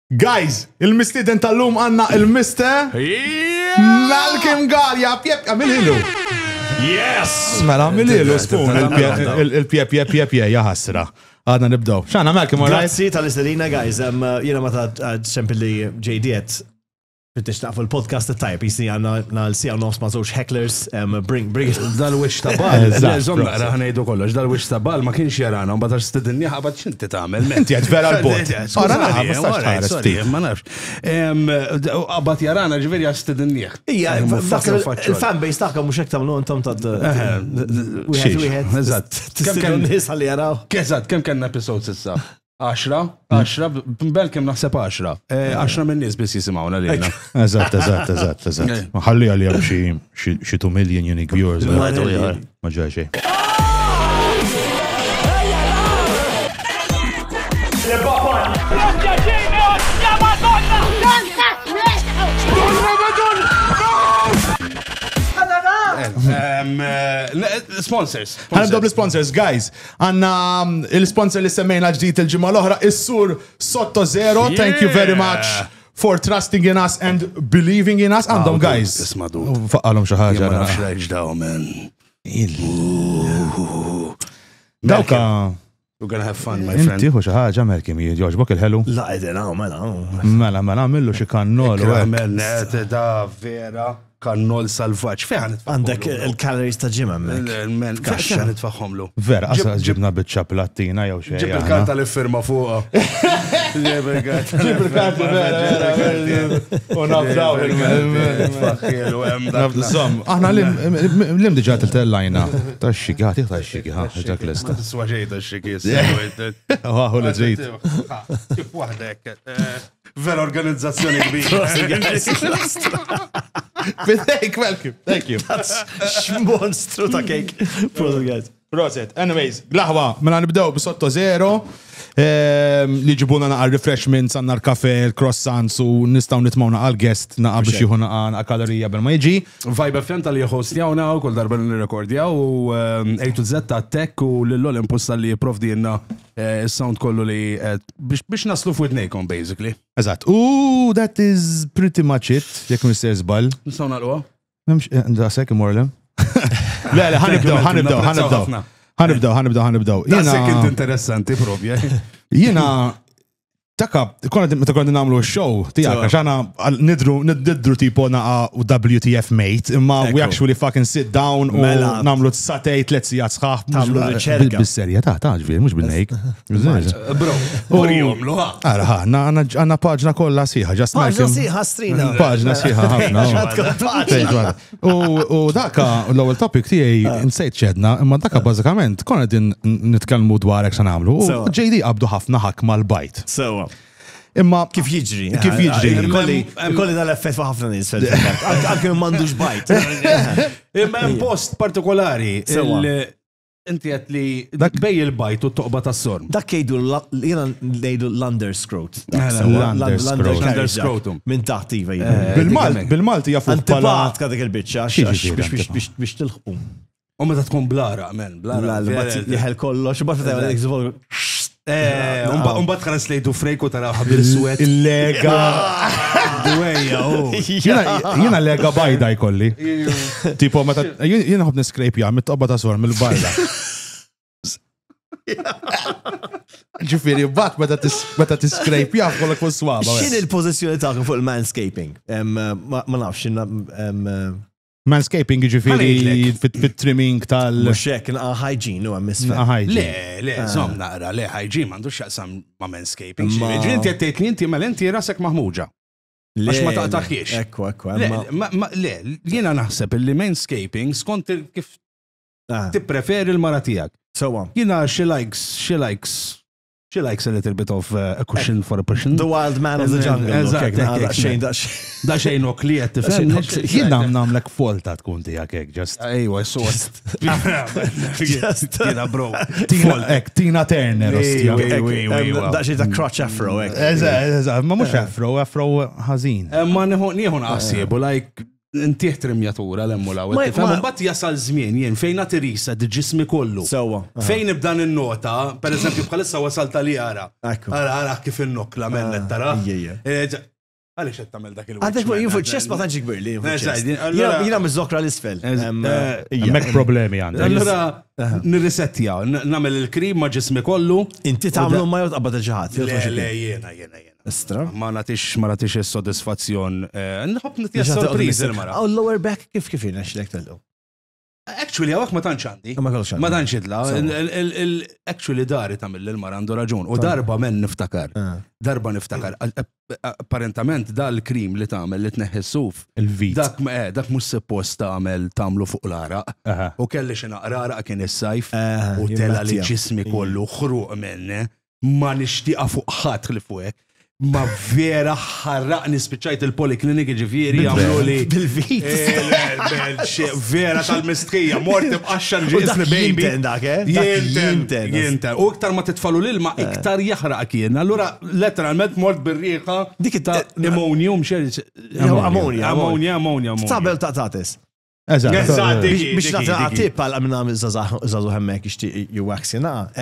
Guys, il-mistiden tal-lum għanna il-mister Malcolm Gallia, għamil-ilu. Yes! Mela, għamil-ilu, spun, il-pjep, jaħasra. Għadna nibdaw. Xana, Malcolm, all right? Grazzi tal-istadina, guys. Jena ma ta' ċempilli ġejdiet. Fittix naqfu l-podcast tajb, jisni għanna l-sija nofs ma' zoċ hecklers, bring it. Dal-wix ta' bal, zomma, raħnejdu kollox, dal-wix ta' bal ma kienx jarana, un batax stedinja ħabat xinti ta'mel. Inti għed vera l-bot. Ma nafx. Għabat jarana ġveri għad stedinja. Ija, il-fanbase taħka mux ektam l-għon ta' Eżatt. Kem kem nis għalli jaraw? Eżatt, kem kien episod sissa? 10, bel kem naħseb 10. 10 minn nies biss jisimgħuna lilna. Eżatt. Ħalli għalihom xi 2 million unique viewers. Ma ġej xejn. Sponsors. Ħanibdob l-sponsors, guys. Għanna il-sponsor li semmejna ġdijt il-ġimma l-oħra, is-sur Sotto Zero. Thank you very much for trusting in us and believing in us. Għandhom, guys. Faqqalhom xi ħaġa. Ma nafx rejġ daw, man. Dawka. We're gonna have fun, my friend. Inti hu xi ħaġa Malcolm jogħġbok il-ħelu? La, edena, mela. Mela, għamillu xi kannol. Da vera. Kannol salvaġġ. Fejn għandek il-calories ta' ġim hemmhekk. Men kaxxa nitfaħħomlu. Vera, asa ġibna biċ-ċaplattina jew xejn. Ġib il-karta li firma fuqha. Ġib il-karta vera. U nafdaw il-faħħielu hemm dak. Aħna lim diġà tellajna. Tax-xiki, tax-xiki, dak lesta. Tiswa xejn tax-xiki. Hu li trid. Kif waħdek. Vera organizzazzjoni kbira. Thank you, thank you. X'monstru ta' cake. Proset, guys. Proset. Anyways, glaħwa, mela nibdew bi-Sotto Zero. Li ġibuna naqal refreshments, għanna l-kafe, l-croissants u nistaw nitmawna għal-guest naqa biex jħuna għan kalorija bel ma jġi. Vibe FM tal-li hostjawna u kull darba n-rekordjaw u A to Z ta' tech u l-Olympus tal-li jiprofdi jenna sound kollu li biex naslu f'widnejkom, basically. Eżat. That is pretty much it. Jek Mr. Zbal. Nistaw naqluwa? Da sekk imorlem. Le, ħanibdaw. Da sekk interessanti propja. Jena, meta konna namlu show tijak, għaxana nidru tipo naqa u WTF mate, imma we actually fucking sit down u namlu t-satej 3 sijat sħaħ. Tamlu riċerka. Bis-serja, ġviri, mux bil-nejk. Bro, urijom luħa. Għanna paġna kolla siħa, just Paġna siħa strina. Paġna siħa ħafna. U daka, l-ewel topic tijaj insejt ċedna, imma daka bazzikament, konna din nitkalmu dwarek xa namlu. U JD qabdu ħafna ħak mal-bajt. Imma kif jiġri? Kolli dal-effett fa' ħafna nies fil-fatt. Anke m'għandux bajt. Imma hemm post partikolari inti qed li bej il-bajt u t-toqba tas-sorm. Dak jgħidu jiena ngħidu l-underscroat. L-underscrotum. Minn taħt iva. Bil-Malti jafu Antipatka dik il-biċċa biex tilħqu. U meta tkun blara, men, blara. Jeħel kollox, u bata tgħid Umbat translejtu frejku taraw ħabir suwet. Il-lega. Dwejja, Jena lega bajda jkolli. Tipo, jena ħob niskrejpja, mit-tobba ta' sor, mill-bajda. Ġifiri, bat meta tiskrejpja f'kollok fuq swaba. Xin il-pozizjoni ta' fuq il-manscaping? Ma nafx, manscaping ġifiri fit-trimming tal... Muxek, hygiene u għammisfa. Le, zom naqra, le, hygiene mandu xaqsam ma manscaping. Ġinti għattejtni inti mal-inti rasek maħmuġa. Għax ma taqtaħiex. Ekku. Le, jena naħseb li manscaping skont kif tippreferi l-mara tijak. Jena she likes a little bit of a cushion for a person. The wild man of the jungle. Da xejn okliet tifhem. Jien namlek folta tkun tiegħek hekk just. Ejwa, Jiena bro. Tina Turner. Da xejn ta' crotch afro hekk. Ma mhux afro ħażin. Ma nieħu naqsibu like intieħ trimjatura l-emmulaw. Mbagħad jasal żmien jien fejn nagħti reset ġismi kollu. Fejn nibda n-nota, pereżempju bħalissa wasalta li ara kif innokla mellet tara. Għaliex qed tagħmel dak il-waqt. Għandek jien fuq ċess ma tantx kbir li. Jiena miż-żokra l-isfel. Hemmhekk problemi għandek. Allura nirrisettja, nagħmel il-krim ma' ġismi kollu. Inti tagħmlu ma jotqabad il-ġaħat. Le jiena. Istra. Ma nagħtix is-sodisfazzjon. Nħobb nitja sorpriżi l-mara. Aw lower back kif jiena xlek telqu. Actually, għawak ma tantx għandi. Ma tantx idla. Actually, dari tamil l-mara għandu raġun. U darba men niftakar. Darba niftakar. Apparentament da l-krim li tagħmel li tneħħi s-suf. Il-vit. Dak mhux suppost tagħmlu fuq l-araq. U kelli xi naqra kien is-sajf u tela li ġismi kollu ħruq minni. Ma nixtieqa fuq ħadd li fuqek. Ma vera ħarraqni spiċċajt il-poliklinik ġifieri jagħmlu li bil-vit. Vera tal-mistrija, morti b'qaxxan ġismi baby. Jinten. U iktar ma titfalu l-ilma, iktar jaħraq kien. Allura letteralment mort bir-riħa dik ta' ammonium ammonia. Tabel ta' tatis. Eżatt. Biex nagħti tip għal għamilna żażu hemmhekk ixtieq juwaxina.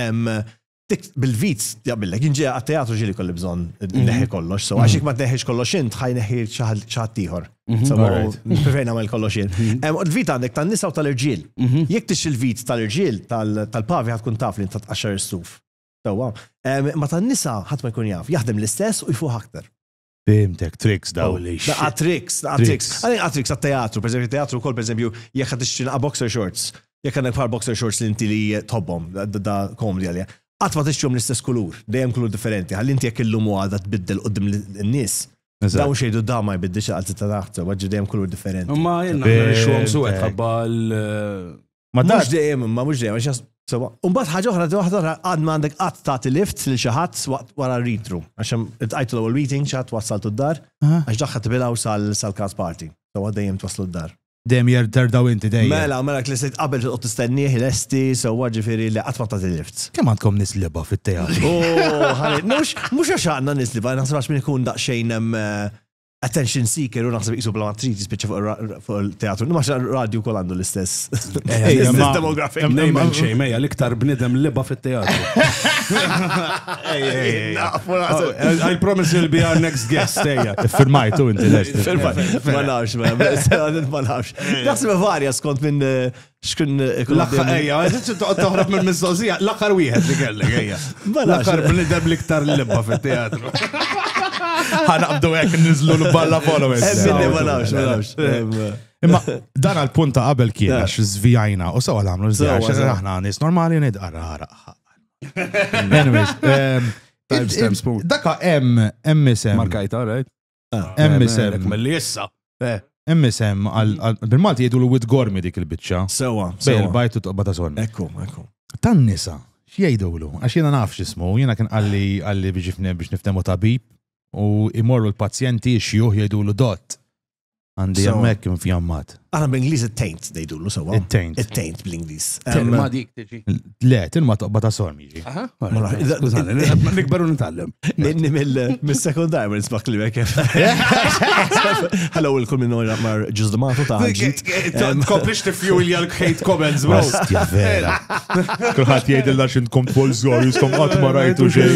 Bil-vit, jaqbillek, jinġi għat-teatru ġili kolli bżon neħi kollox, so għaxik ma t-neħiġ kollox int, ħaj neħi ċaħat tiħor. So, prefejna għamil kollox int. Il-vit għandek tal-nisa u tal-irġil. Jek tix il-vit tal-irġil, tal-pavi ħatkun taf li intat għaxar istuf. Ma tal-nisa ħat ma jkun jaf, jaħdem l-istess u jfuħ aktar. Fimtek, tricks daw. Tricks. Għat-teatru, per eżempju, teatru kol, per eżempju, jek ħat tixċina boxer shorts, jek għandek par boxer shorts li inti li tobbom, da komdi għalja. Għatma t-ixġom l-istess kulur, dejjem kulur differenti, għalli inti jek il-lum għadha tbiddel qoddim l-nis. Daw xejdu da ma jbiddix għalti ta' taħt, għadġu dejjem kulur differenti. Ma jenna xom suqet għabbal. Ma mux dejjem, Umbat ħagħa oħra għadma għandek għat ta' lift li xaħat wara ritru. Għaxem it-għajtu l-ewwel meeting xaħat wassaltu d-dar, għax daħħat bilaw sal-cast party. So għaddajem twaslu d-dar. Dem jerdardaw inti dejjem. Mela klisejt qabel u tistennieh il-esti, so ġifieri li qatt ma tagħti lift. Kemm għandkom nisliba fit-teatru? Mhux għax għandna nisliba, naħseb għax min ikun daqsxejn attention seeker u naħseb isu bla matriċi spiċċa fuq il-teatru. Numax radio kol għandu l-istess. Demographic. Nejmen xej, meja l-iktar bnidem liba fit-teatru. I promise you'll be our next guest, eja. Firmajtu inti lex. Ma nafx, ma nafx. Naħseb varja skont minn xkun toħrob minn mistoqsija, l-aħħar wieħed li kellek, eja. L-aħħar bnidem l-iktar liba fit-teatru. ħanaqbdu għek nizlu l-balla followers. Ma nafx. Imma dan għal-punta qabel kien għax zvijajna u sawa l-għamlu zvijaj, aħna nis normali nid għarra. Anyways, daka MSM. Markajta, right? MSM. Melli jissa. MSM, bil-Malti jgħidu l-wid gormi dik il-bicċa. Sewa. Bejl bajtu t-qbata son. Ekku. Tan nisa, x'jgħidulu? Għax jena nafx ismu, jena kien għalli biex niftemu tabib. U imorru l-pazjenti xjuħ jgħidulu dot. Għandi jammek infjammat. Għana bl-Inglis it-taint dejdu sawa. It-taint. It-taint bl-Inglis. Tilma dik tiġi. Le, tilma toqba ta' sorm jiġi. Nikberu nitallem. Ninni mill-sekundar, ma nisbaq li bekef. Hello, il-kull minn mar ġuzdamatu ta' ħagġit. Tkomplix tifjuj li għal-kħejt comments, bro. Ostja vera. Kulħat jgħidilna xintkom tfol-żor, jiskom għatma rajtu xej.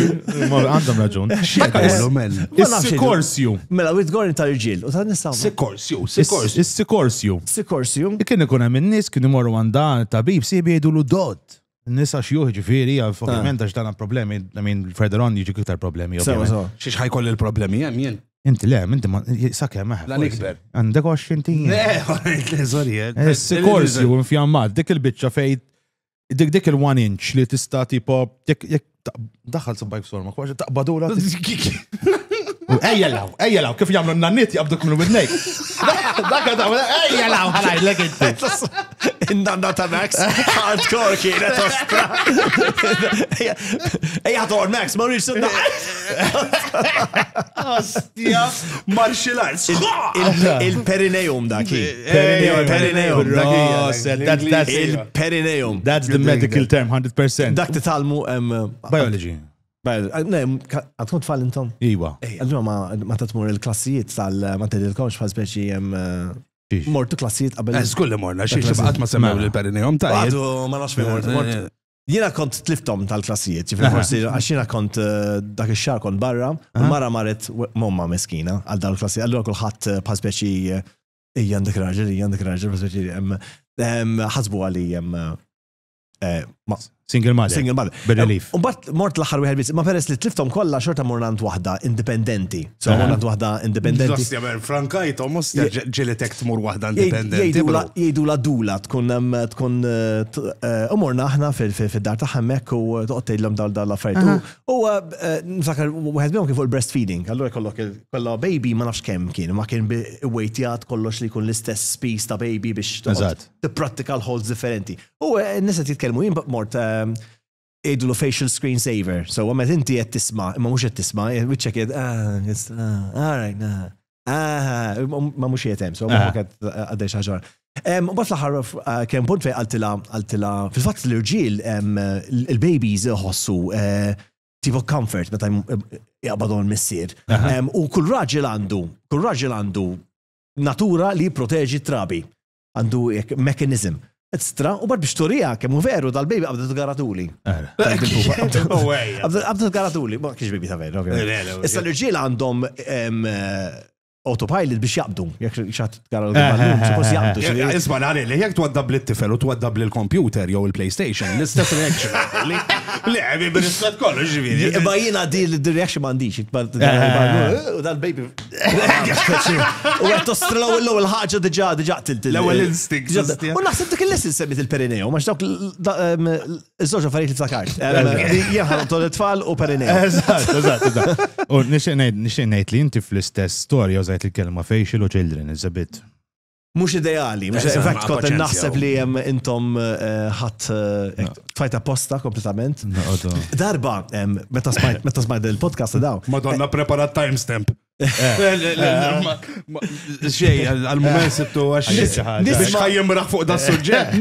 Għandam raġun. Is-sikorsju. Mela, wid-gorin tal-ġil. U ta' nistaw. Sikorsju. Is-sikorsju. Sikorsju. Kien ikun hemm in-nies kienu imorru għandha tabib sibi jgħidulu dod. Nisa xjuħ ġifieri ovvjament għax dan problemi, further on jiġi iktar problemi. Xiex ħajkoll il-problemi hemm jien. Inti le, inti ma sakemm meħ. La nikber. Għandek 20 jien. Le, sorry. Is-sikorsju infjammat dik il-biċċa fejn dik il-1 inch li tista' tipo jekk daħħal sabbajk sorma, kważi taqbadula. Ejjelaw, kif jagħmlu n-nannit jaqbduk minn widnejk. Dakka ejjelaw ħalajdlek inti. Indanna ta' Max, hardcore kienet ostra. Ejja tor Max, ma rridx sunna. Ostja, martial arts. Il-perineum daki. Perineum. Il-perineum. That's the medical term, 100%. Dak titalmu biology. Għadkun tfall intom? Iwa. Għallura ma tatmur il-klassijiet ma t-dilkomx fa' speċi Mortu klassijiet qabel. Skulli morna, xiex ma semmew l-perineum ta' Għadu, ma nafx minn Jiena kont tliftom tal-klassijiet, forsi għaxina kont dak ix-xar kont barra, u mara marret momma meskina għal dal klassijiet. Allura kulħadd bħal speċi għandek raġel, ħasbu għali Single mother. B'relief. Umbat mort l-aħħar wieħed biss, ma peress li tliftom kollha xorta mornant waħda indipendenti. So mornant waħda indipendenti. Frankajt, almost ġilitek tmur waħda indipendenti. Jgħidu la dula tkun umorna aħna fid-dar ta' hemmhekk u toqgħod tgħidlhom dawn l-affarijiet. U nfakar wieħed minnhom kien fuq il-breastfeeding. Allura kollha baby ma nafx kemm kien, ma kien wejtjat kollox li jkun l-istess space ta' baby biex tipprattika l-ħolz differenti. U n-nisa titkellmu jien mort ejdu facial screensaver. So għamet inti qed tisma', imma mhux qed tisma', wiċċek jgħid all right, ma mhux jgħid so ma qed għaddej xi ħaġa. Mbagħad l-aħħar kien punt fejn qaltilha fil-fatt l-irġiel il-babies iħossu tipo comfort meta jaqbadhom missier. U kull raġel għandu natura li jipproteġi trabi. Għandu mechanism. Ekstra, u bad biex turija, kemmu veru dal-baby għabda t-garatuli. Għabda t-garatuli, ma kiex baby ta' veru. Issa l-irġiel għandhom autopilot biex jaqbdu. Jek xaħt t-garatuli, suppos jaqbdu. Isma għalli, li jek twaddab l-tifel u twaddab l-computer jew il-PlayStation, l-istess reaction. Li, bil-istat kollu ġiviri. Ma jina di l-reaction mandiċ, u dal-baby. U għed tostraw l-ewel ħagġa diġa tilt. L-ewel instinct. U naħseb dik il-lesson semmit il-perineo, maċ dawk iż-żoġa affarijiet li ftakart. Jieħħal t-tfal u perineo. Eżatt. U nixtieq ngħid li inti fl-istess storja użajt il-kelma facial u children, is a bit. Mux ideali, fakt kont naħseb li intom ħadd tfajta posta kompletament. Darba, meta smajt il-podcast daw. Madonna preparat timestamp. Xej, għal-moment sittu biex ħajjimraħ fuq da s-sujġet.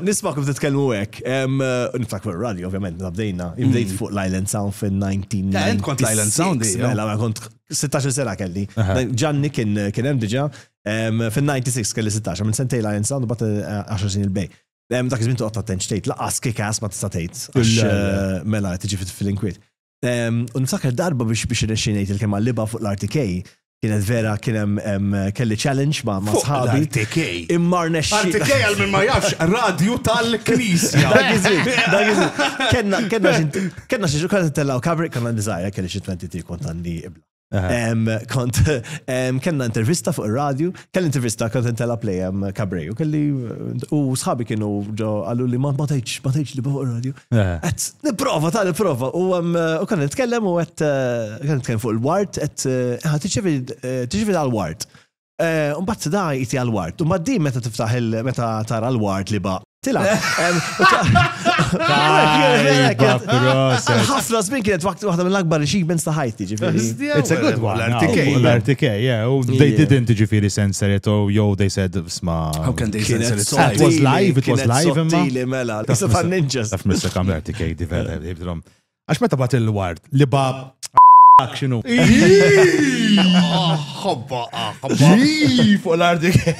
Nismakom titkellmu hekk. Niftak fuq radio, ovvjament, nabdejna. Jibdejt fuq l-Island Sound fin-1996. Kont l-Island Sound, mela, kont 16 sena kelli. Gianni kien hemm diġà. Fin-96 kelli 16, minn sentej l-Island Sound u bat 10 sin il-bej. Dak iż-żmien toqgħod attent tgħid, laqas kikas ma tista' tgħid. Mela tiġi fil-inkwiet. U niftakar darba biex irnexxinejt il-kemm għal-liba fuq l-RTK, kienet vera kien hemm kelli challenge ma' sħabi. RTK. Immar nexxi. RTK għal minn ma jafx radju tal-Knisja. Kenna xi kont tellaw kabri konna ndizajra kelli xi 23 kont għandi ibla. Kenna intervista fuq ir-radju, kelli intervista kont intella play kabri u sħabi kienu ġo għallu li ma tgħidx li fuq ir-radju. Qed nipprova u konna nitkellem u qed nitkellem fuq il-wart qed tiġified għall-wart. Mbagħad da jiti għall-wart. U mbagħad din meta tara l-wart li ba' tila. Ħafna żmien kienet waħda mill-akbar achievements ta' ħajti, ġifieri. It's a good one. L-RTK, yeah. They didn't ġifieri censor it, or they said, sma. How can they censor it? It was live, Sottili mela. Tista' fan ninjas. Taf missa kam l-RTK develop. Għax meta bat il-ward, li ba xinu. Ħobba. Fuq l-RTK.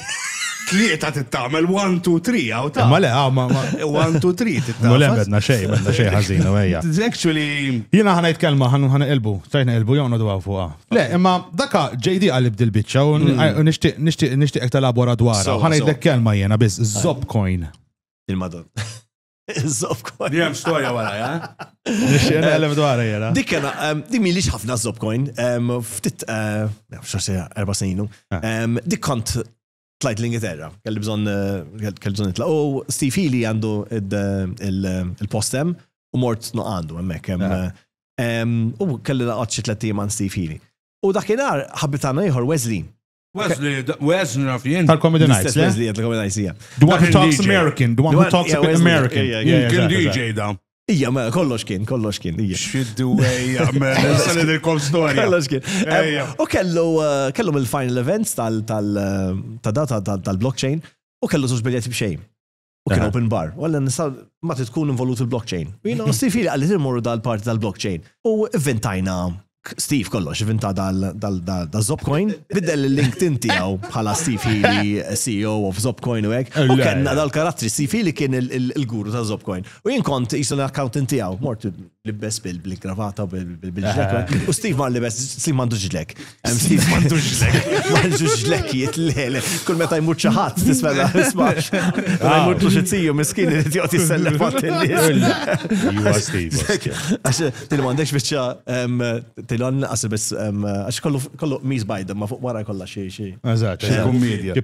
Tlieta tittamel 1, 2, 3 għaw ta' Ma le, 1, 2, 3 tittamel. Mule bedna xej ħażina wejja. Actually. Jiena ħanajt kelma ħana elbu, tajna elbu jgħonu dwaw fuqa. Le, imma daka JD għalli bdil bitċa u nishtiq talabora dwara. Ħanajdlek kelma jena biz, Zopcoin. Il-madon. Zopcoin. Jem storja wara, ja? Nishtiq nqellem dwara jena. Dik milix ħafna Zopcoin. Ftit, xarsi 4 snin. Dik kont tlajt l-Ingilterra, kelli bżon nitla. U Steve Healy għandu il-postem u mort għandu hemmhekk. U kelli laqgħod xi 3 tiem għand Steve Healy. U dakinhar ħabbitana ieħor Wesley naf jien. Tal-Comedy Nights, Wesley tal-Comedy Nights, yeah. The one who talks American, the one who talks a bit American. Kien DJ da. Ija, kollox kien, ija. Xiddu għej, s-sanid il-kom storja. Kollox kien. U kellu mill-final events tal-blockchain u kellu żewġ biljetti b'xejn. U kien open bar. U għallan nisa ma tkun involut il-blockchain. U jina, Steve Healy għalli morru dal-parti tal-blockchain. U inventajna Steve kollox, vinta dal-Zopcoin, biddel il-LinkedIn tiegħu bħala Steve Healy, CEO of Zopcoin u hekk. U kellna dal-karattri Steve Healy kien il-guru ta' Zopcoin. U jien kont jisu l-accountant tiegħu, mort libes bil-gravata u bil-ġlek. U Steve ma libes, Steve mandu ġlek. Steve mandu ġlek. Mandu ġlek jitlele. Kull meta jmur ċaħat, tismella, ismax. Jmur tuċizziju, miskin li t-jot jissellef Juwa Steve. Għax, til-mandekx bieċa tilon għasib bis għax kollu miż bajda ma fuq wara kollha xi. Eżatt, kummedja.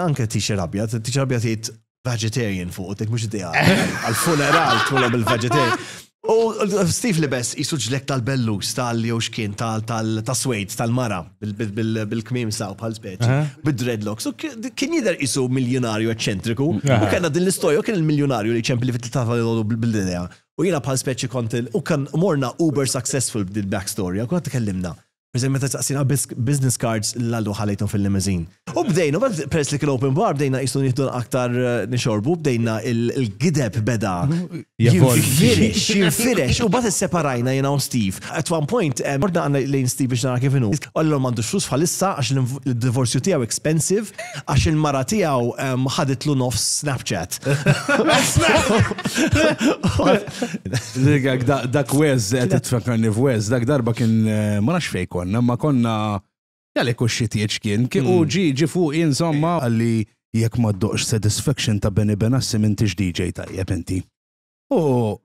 Anke t-shirt abjad jgħid vegetarian fuq, tek mhux idea għal-funeral tmulhom bil-vegetarian. U Steve libes jisu ġlek tal-bellus tal-jew xkien tal-swejt tal-mara bil-kmim saw bħal speċi bid-dreadlocks. U kien jidher jisu miljonarju eċċentriku u kellna din l-istorja u kien il-miljonarju li ċempli fit-tafal bil-idea. U jiena bħal speċi kontil u kan morna uber successful b'dil backstory, u kont tkellimna. Eżem meta taqsina business cards l-għallu ħalejtom fil-limuzin. U bdejna, peress li kien open bar, bdejna jistu nieħdu aktar nixorbu, bdejna il-gideb beda jinfirex, u bat separajna jena u Steve. At one point, morda għanna lejn Steve biex nara kifinu. Għallu mandu xlus bħalissa għax il-divorzju tijaw expensive, għax il-mara tijaw ħaditlu nofs Snapchat. Dak Wez, t-tfakarni f'Wez, dak darba kien ma nafx fejn ma konna jgħalek u xitiet kien u ġi fuq insomma għalli jekk ma ddoqx satisfaction ta' Benny Benassi m'intix DJ tajjeb inti. U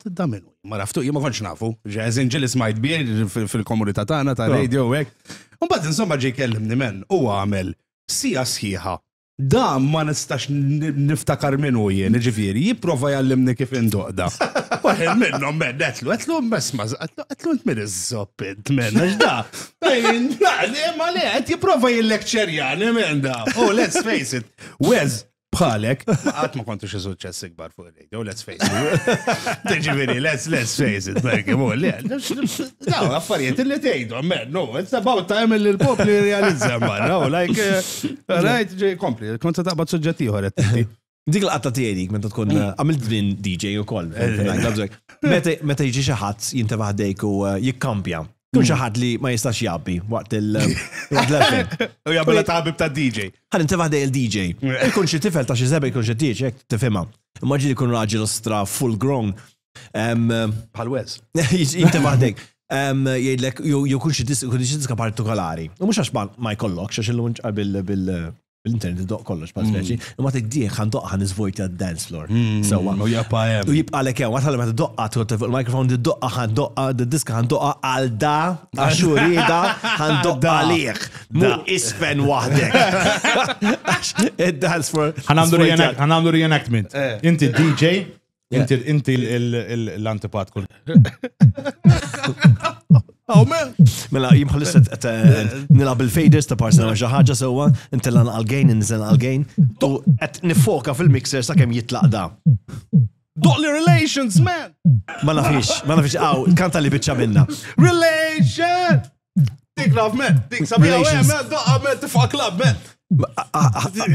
da minnu, ma raftu, ma konċ nafu, ġeħżin ġilis majt bir fil-komunità tagħna ta' radio u hekk. U mbagħad insomma ġi kellimni men u għamel sija sħiħa. Da ma nistax niftakar minnu jien, ġifieri, jipprova jgħallimni kif indoqda. Waħed minnhom men għetlu mesma, għetlu int min iż-zoppint men, għax da. Ma le, qed jipprova jillekċerjani men da. Oh, let's face it. Wez, bħalek, għat ma kontu xi suċċess ikbar fuq il-radio, let's face it. Ġifieri, let's face it, berki, le. Daw, affarijiet li tgħidu, men, no, it's about time li l-popli realizza, man, no, like, right, kompli, konta taqbad suġġett ieħor qed Dik l-qatta tiegħek meta tkun għamilt din DJ ukoll. Meta jiġi xi ħadd jintebaħ dejk u jikkampja. Kun xi ħadd li ma jistax jabbi waqt il-level. U jabla tabib ta' DJ. Ħan intebaħ dej il-DJ. Ikun xi tifel ta' xi żebel ikun xi DJ hekk tifhimha. Immaġini jkun raġel ostra full grown. Bħal Wes. Jintebaħ dejk. Jgħidlek jew kun xi diska partikolari. U mhux għax ma jkollokx għax illum bil-internet doq kollox pa' speċi, imma t-għdieħ għan doqqa għan izvojta dance floor. U jibqa l-ek jew, għatħalli meta doqqa t-għu il-mikrofon doqqa għan doqqa, d-diska għan doqqa għal da, għaxurida għan doqqa liħ. Mu isfen wahdek. Dance floor. Għanamlu reenactment. Inti DJ, inti l-antipat kull. Oh man! Mela jimħallis nilab il-faders ta' parsna ma' ħaġa sewa, intillan għal-gain, nizan għal-gain, u għet nifoka fil-mixer sa' kem jitlaq da. Dolly relations, man! Ma nafix, għaw, kanta li bitċa minna. Relation! Dik love, man! Dik sabija, man! Doqqa, man! Tifaq club, man!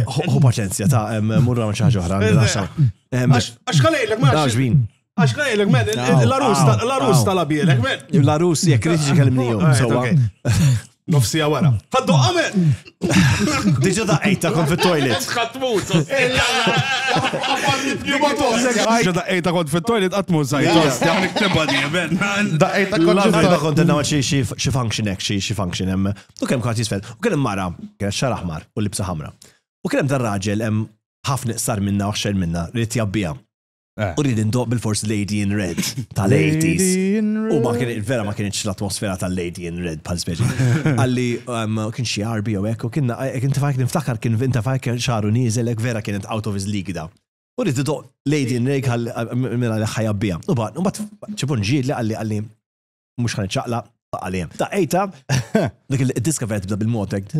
Hu paċenzja ta' murra ma' ċaħġa uħra. Għax kalejlek, man! Għax kalejlek, man! L-arus tal-abielek, man! L-arus, jek kritiċi kellimniju. Nofsija wara. Faddu għamen! Diġa daqqejta kont fit-toilet. Xatmut! Daqqejta kont fit-toilet għatmu sajt. Għanik tibadi, ben. Daqqejta kont għanna xie function ek, xie function hemm. U kem kont jisfel. U kien mara, kien xar aħmar u libsa ħamra. U kien dar raġel hemm ħafna iqsar minna u xer minna, rrit jabbija. U rrid indoq bil-force Lady in Red tal-80s. U ma kien vera ma kienx l-atmosfera tal-Lady in Red bħal speċi. Għalli kien xi arbi u hekk u kien fajk niftakar kien vinta fajk xaru nieżelek vera kienet out of his league da. U rrid indoq Lady in Red mela li ħajabbija. U bat ċipun ġieli għalli mhux ħanċaqla għaljem. Daqqejta, dik il-diska vera tibda bil-motek.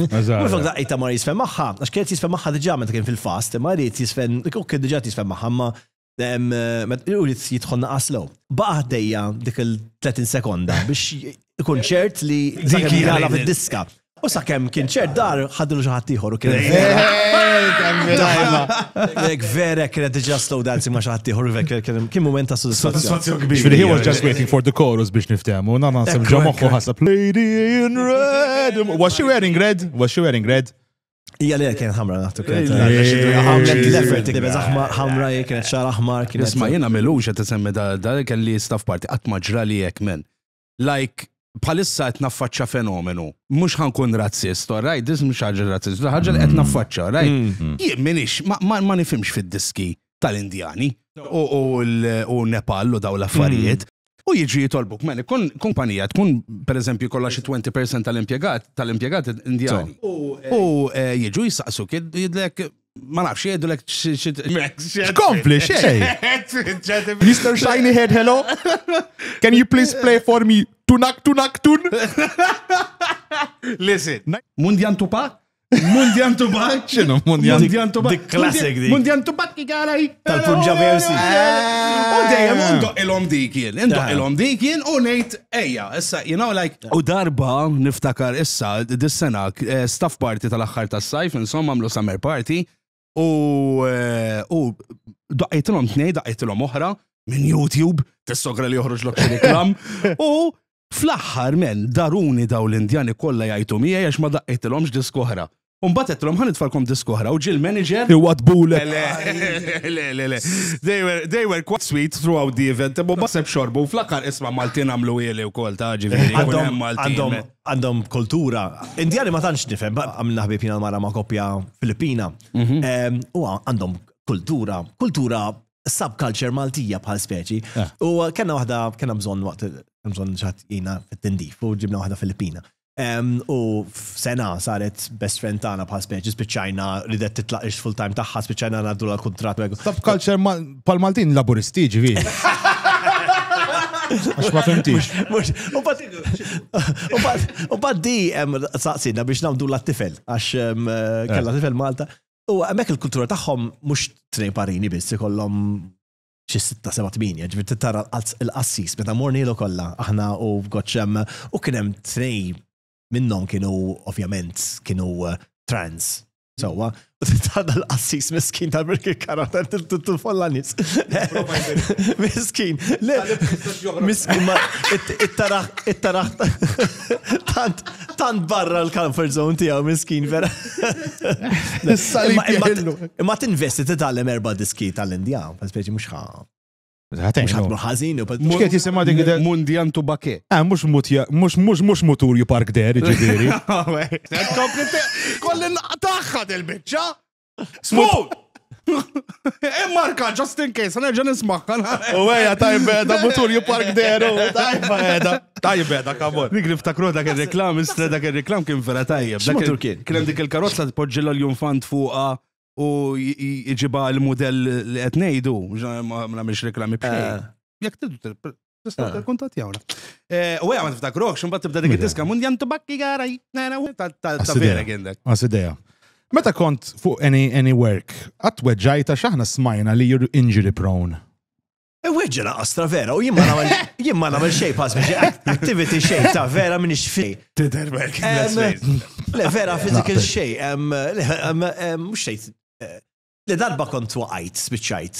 Mufak daqqejta ma jisfen maħħa, għax kienet jisfen maħħa diġa meta kien fil-fast, ma rrit jisfen, kien diġa jisfen maħħa, ma rrit jitħonna aslow. Baqa dejja dik il-30 sekonda biex ikun ċert li dik għala fil-diska. U sakemm kien ċert dar ħadlu xi ħadd ieħor u kien vera kienet diġà slow dancing ma' xi ħadd ieħor kien mument ta' soddisfazzjon kbir. He was just waiting for the chorus biex niftehmu. Naħseb ġo moħħu ħasab Lady in Red. Was she wearing red? Ija li kien ħamra naħtu kienet. Għamlet l-effort ħamra kienet xar aħmar. Isma' jiena melux qed isemmi da kelli staff party qatt ma ġra li hekk men. Like bħalissa qed naffaċċa fenomenu. Mhux ħankun razzist, right? Dis mhux ħaġa razzist, ħaġa li qed naffaċċa, right? Jien minix ma nifhimx fid-diski tal-Indjani u Nepal u daw l-affarijiet. U jiġi jitolbuk, meni, kun kumpanija, tkun per eżempju kollha xi 20% tal-impjegat Indjani. U jiġu jisaqsuk, jidlek, ma nafx jgħidulek Kompli, xej. Mr. Shiny Head, hello? Can you please play for me Tunak Tun? Listen, Mundjan Tupac? Mundjan Tupac? X'inhu Mundjan Tupac? Dik classic dik. Mundjan Tupac kigaraj. Tal-Punjab MC. U dejjem undoq ilhom dikien u ngħid ejja, issa you know like u darba niftakar issa dis-sena staff party tal-aħħar tas-sajf insomma għamlu summer party u daqqejtilhom oħra minn YouTube tissogra li joħroġ lok xi reklam u fl-aħħar men daruni daw l-Indjani kollha jgħidu miegħi għax ma daqqejtilhomx disk oħra. U mbagħad qedtilhom ħanitfalkom disk oħra u ġie l-manager Iwadbulek. Le. They were quite sweet throughout the event. Imma baseb xorbu fl-aħħar isma' Maltin għamlu ieli wkoll ta' ġifieri. Għandhom kultura. Indjani ma tantx nifhem, għamilna ħbieb jiena mara ma' koppja Filippina. U għandhom kultura subculture Maltija bħal speċi. U kellna bżonn ġat jiena fit-tindif u ġibna waħda Filippina. U f'sena saret best friend tagħna bħal speċi spiċċajna ridet titlaq full time tagħha spiċċajna ngħaddu l-kuntratt. Subculture pal Maltin laburisti ġifieri. Għax ma fimtix. U bad di saqsina biex nagħmlu l-tifel għax kellha tifel Malta. U hemmhekk il-kultura tagħhom mhux tnej parini biss ikollhom xi 6-7-8, ġifieri titara l-qassis meta mornilu kollha aħna u f'goċċem u kien hemm tnej minnhom kienu ovvjament trans. Sewwa, u titara l-qassis miskin tal-birki karata t-folla nies. Miskin. Miskin ma it-taraħ tant barra l-comfort zone tiegħu miskin vera. Imma tinvesti titgħallem 4 diski tal-Indja, speċi mhux ħadmu ħażin. Mhux qed jisimha dik Mundjan Tupac. Mhux mutur you park there, ġifieri. Kolli naqtaħħa del-biċċa. Smooth! Marka, just in case, nerġa' nismaħħa. U għeja tajbeda, mutur you park there, tajbeda, kamon. Dik niftakru dak ir-reklam, dak ir-reklam kien vera tajjeb. X'motur kien? Kien dik il-karozza tpoġġilha l-jumfant fuqha u jġiba l-modell li qed ngħidu, ma nagħmilx reklami b'xejn. Jekk tista' tikkuntattjawna. U għeja ma tiftakrux, imbagħad tibda dik id-diska Mundjan Tupac garaj. Ta' vera kien dak. Għas-idea. Meta kont fuq any work, għatweġġajta xaħna smajna li you're injury prone. Weġġa qastra vera, u jien ma nagħmel xejn pass biex activity xejn ta' vera minix fej. Tiderberk. Le vera physical xejn, mhux xejn. Li darba kont waqajt spiċċajt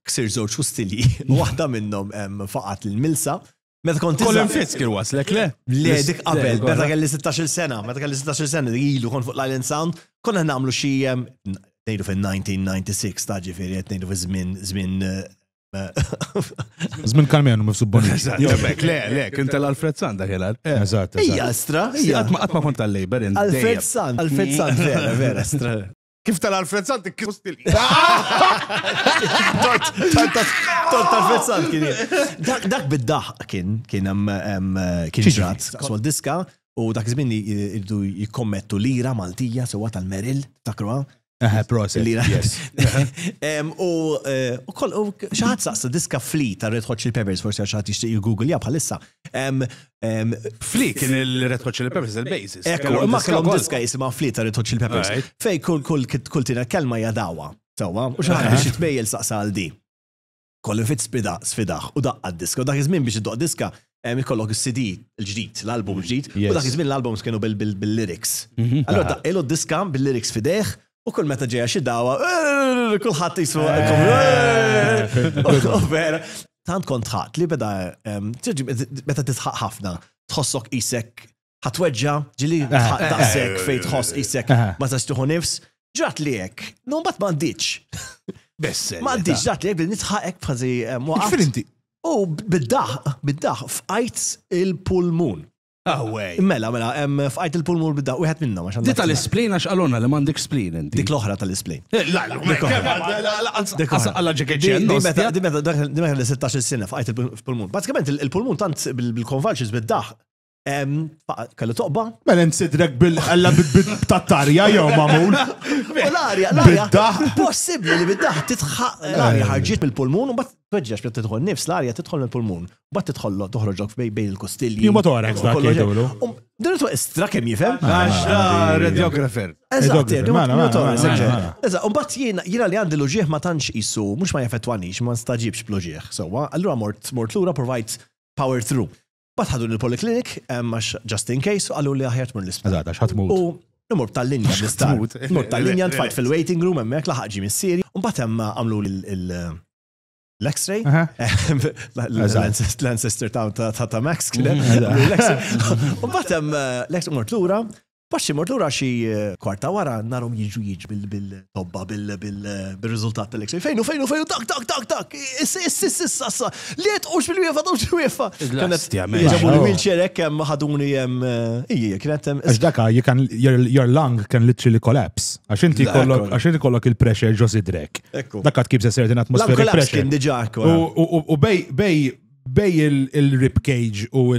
ksir żewġ fustilji, waħda minnhom faqat l-milsa. Meta kont Colin Fitzger waslek le? Le dik qabel, meta kelli 16 sena, ilu kont fuq l-Island Sound, konna nagħmlu xi ngħidu fin-1996 ta' ġifieri qed ngħidu fi żmien Żmien Kalmenu mifsubboni. Le, kien tal-Alfred Sand dak il-għal. Eżatt. Hija astra, qatt ma kont tal-Labor. Alfred Sand, vera astra. Kif tal-Alfred Sand kif stili. Tal-Alfred Sand kien. Dak bid-daħ kien ġrat, kaswa diska u dak żmien jikkommettu lira Maltija sewwa tal-Meril, takruha. Process. U xaħat saqsa diska Flea ta' Red Hot Chili Peppers, forsi xaħat jixtieq il-Google ja bħalissa. Flea kien il-Red Hot Chili Peppers il-basis. Ekku, imma kellhom diska jisimha Flea ta' Red Hot Chili Peppers. Fej kull tina kelma jadawa. Sewwa, u xaħat biex jitbejjel saqsa għal di. Colin Fitz sfidaħ u daqqa d-diska. U dak iż-żmien biex iddoq diska ikollok is-CD il-ġdid, l-album ġdid, u dak iż-żmien l-albums kienu bil-lyrics. Allura daqqelu d-diska bil-lyrics fideħ u kull meta ġejja xi dawa, kulħadd jiswa vera. Tant kont ħadd li beda meta titħaq ħafna, tħossok isek ħatweġġa, ġili daqshekk fejn tħoss isek ma tistax tieħu nifs, ġrat li hekk, no mbagħad m'għandix. Bess. M'għandix ġrat li hekk nitħaqek bħażi waqgħet. U biddaħ f'qajt il-pulmun. Mela, f'qajt il-pulmun biddaħ, u għed minna. Di tal-isplin għax għalona li mandik splin inti. Dik l-oħra tal-isplin. Għalla ġekeċen. Di meta li 16 sena f'qajt il-pulmun. Bazzikament il-pulmun tant bil-convulsions biddaħ. Kallu toqba? Mela nsidrek bil-għalla bit-tattarja jew mamul. L-arja, possibli li biddaħ titħaq l-arja ħarġiet bil-pulmun u bat tweġġax biex tidħol nifs l-arja tidħol mill-pulmun. Bat tidħol toħroġok bejn il-kostilli. Juma toħrax dak jgħidulu. Dirtu estra kemm jifhem? Radiographer. Eżatt, u bat jiena li għandi l-uġieħ ma tantx qisu mhux ma jaffettwanix, ma nstaġibx bl-uġieħ. Sewwa, allura mort lura provide power through. Bat ħadu l-poliklinik, just in case, għallu li ħajat mur l-isptar. Eżatt, ħatmut. U mur tal-linja bl-istar. Mur tal-linja nfajt fil-waiting room, emmek laħħaġi mis-siri. Un bat għamlu l-X-ray. L-ancestor ta' Max. Un bat l-X-ray mort l-ura. Baxi mort l-ura xie kwarta wara narom jiġu bil-tobba bil-rizultat tal-X-ray. Fejnu, tak. Issa. Liet ux bil-wiefa, ux bil-wiefa. Ġabu l-wheelchair ekkem ħaduni kienetem. Għaxdaka, your lung can literally collapse. Għax inti kollok il-pressure ġo sidrek. Dakka tkeeps a certain atmospheric pressure. U bej il-rib cage u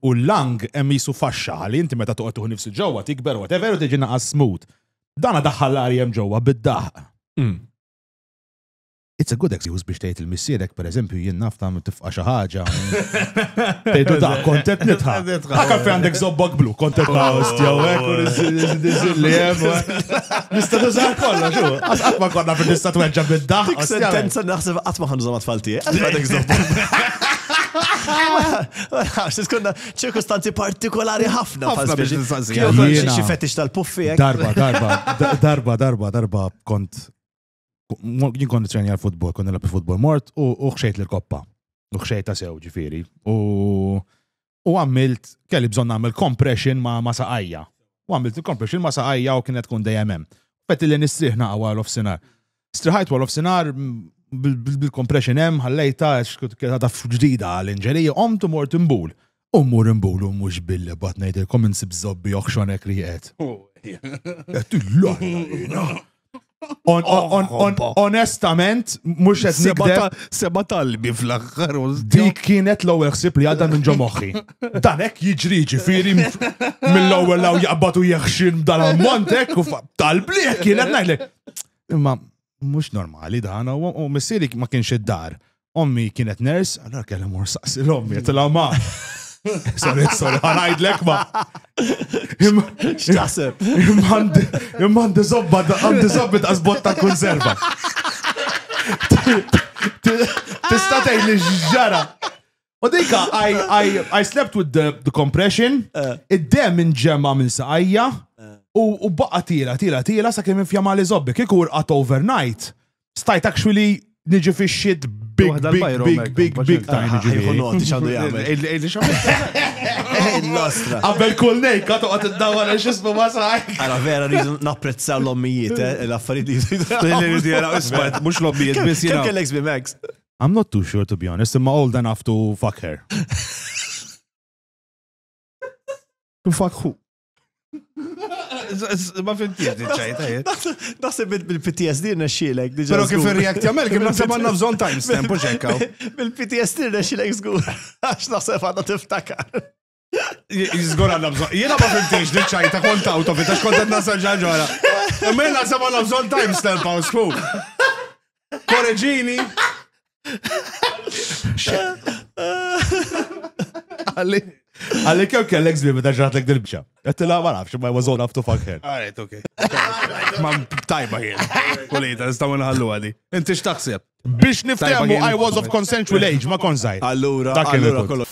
l-lung hemm jisu faxxa li inti meta toqgħod tuħu nifsu ġewwa tikber whatever u tiġi naqas smooth. Dana daħħal l-arja hemm ġewwa bid-daħq. It's a good excuse biex tgħid il-missierek pereżempju jien naf tagħmel tifqa' xi ħaġa. Tgħidu daq kontent nitħaq. Ħakka fejn għandek żobbok blu, kontent ta' ostja u hekk u niżilli hemm. Nista' tużar kollha xu. Qatt ma konna fil-nista' tweġġa bid-daħq. Dik sentenza naħseb qatt ma ħanżom tfal tiegħek. Għandek żobbok. Skonna ċirkostanzi partikolari ħafna. Xi fetix tal-puffi. Darba kont jien kont trenja l-futbol, kont nilab il-futbol mort u xejt l-koppa. U xejta sew ġifieri. U għamilt, kelli bżonn nagħmel compression ma saqajja. U għamilt il-compression ma saqajja u kienet tkun dejjem hemm. Fetti li nistriħ naqwa l-ofsinar. Striħajt l-ofsinar bil-compression hemm ħallejta kienet taf ġdida għall-inġerija qomtu mort imbul. U mur imbul u mhux billi bat ngħidilkom insib żobbi oħxonek riqet. Onestament, mux qed nikdeb. Seba talbi fl-aħħar. Dik kienet l-ewwel ħsieb li għadha minn ġo moħħi. Dan hekk jiġri ġifieri mill-ewwel law jaqbad u jeħxin dan ammont hekk u talbi kienet ngħidlek. Imma mhux normali dan u missieri ma kienx id-dar. Ommi kienet ners, allura kellha mor saqsi l-ommi tilha ma. Sorry, għanajdlek ma. X'taħseb? Għandi zobbit għazbot ta' konserva. Tista' tgħid li ġara. U dika, I slept with the compression, id-dem inġemma minn saqajja, u baqqa tira sa' kemm infjama li zobbi. Kieku urqat overnight, stajt actually niġi fi shit big time. Ħajħu xandu jgħamil. Il-nostra. Għabbel kull nejka toqgħod iddawwar x'ismu ma saqajk. Għara vera rridu napprezzaw l-ommijiet, l-affarijiet li jridu jaraw isma' mhux l-ommijiet biss Kemm kellek bi Max? I'm not too sure to be honest, imma old enough to fuck her. To fuck who? Ma fintijt, ċajta. Naħseb bil-PTSD n-xilek. Pero kif il-react jamel, kif naħseb għanna bżon timestamp, u ċekkaw. Bil-PTSD n-xilek zgur. Għax naħseb għanna tiftakar. Jizgur għanna bżon. Jena ma fintijt, di ċajta, kont auto, fitax kontent nasal ġaġora. Imma naħseb għanna bżon timestamp, għaw sfu. Korreġini. Għalli. Għalli kew kellek zbi meta ġratlek dil-bċa. Għattila ma nafx, ma was old enough to fuck her. Alright, okay. Ma tajba jien. Kulita, nistaw nħallu għadi. Inti x'taħseb? Biex niftehmu I was of consensual age, ma kon żgħir. Allura kollu.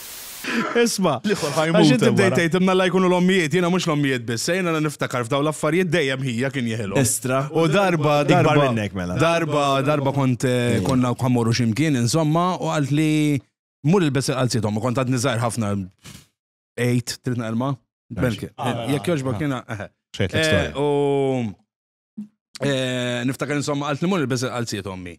Isma, għax inti bdejtejt imna la jkunu l-ommijiet, jiena mhux l-ommijiet biss, jiena niftakar f'daw l-affarijiet dejjem hija kien jeħilhom. Estra. U darba konna morru x'imkien insomma u qalt li mur il-bes il-qalsithom, u kont għad niżgħar ħafna 8 trid naqilma. Benki, jekk jogħġbok jiena niftakar insomma għalt li mur il-bes il-qalsiet ommi.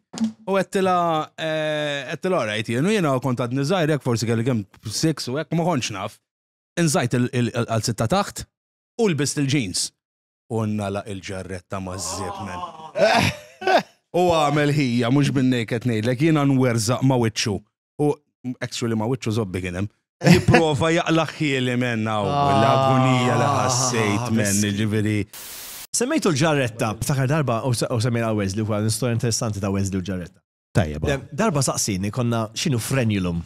U għettila rajt jien, u jiena kont għad niżgħar jekk forsi kelli kemm 6 u hekk ma kontx naf. Inżajt il-qalsiet ta' taħt u lbist il-jeans. U nagħlaq il-ġarretta mażżib men. U għamel ħija mhux bin-nejket ngħidlek jiena nwerzaq ma' wiċċu. U actually ma' wiċċu żobbi kien hemm. Jipprova jaqlaq ħieli menna u l-agonija li ħassejt men ġifieri. Semmejtu l-ġarretta, b'takar darba u semmejna Wesley u għal istorja interessanti ta' Wesley u ġarretta. Tajjeb. Darba saqsini konna x'inhu frenulum.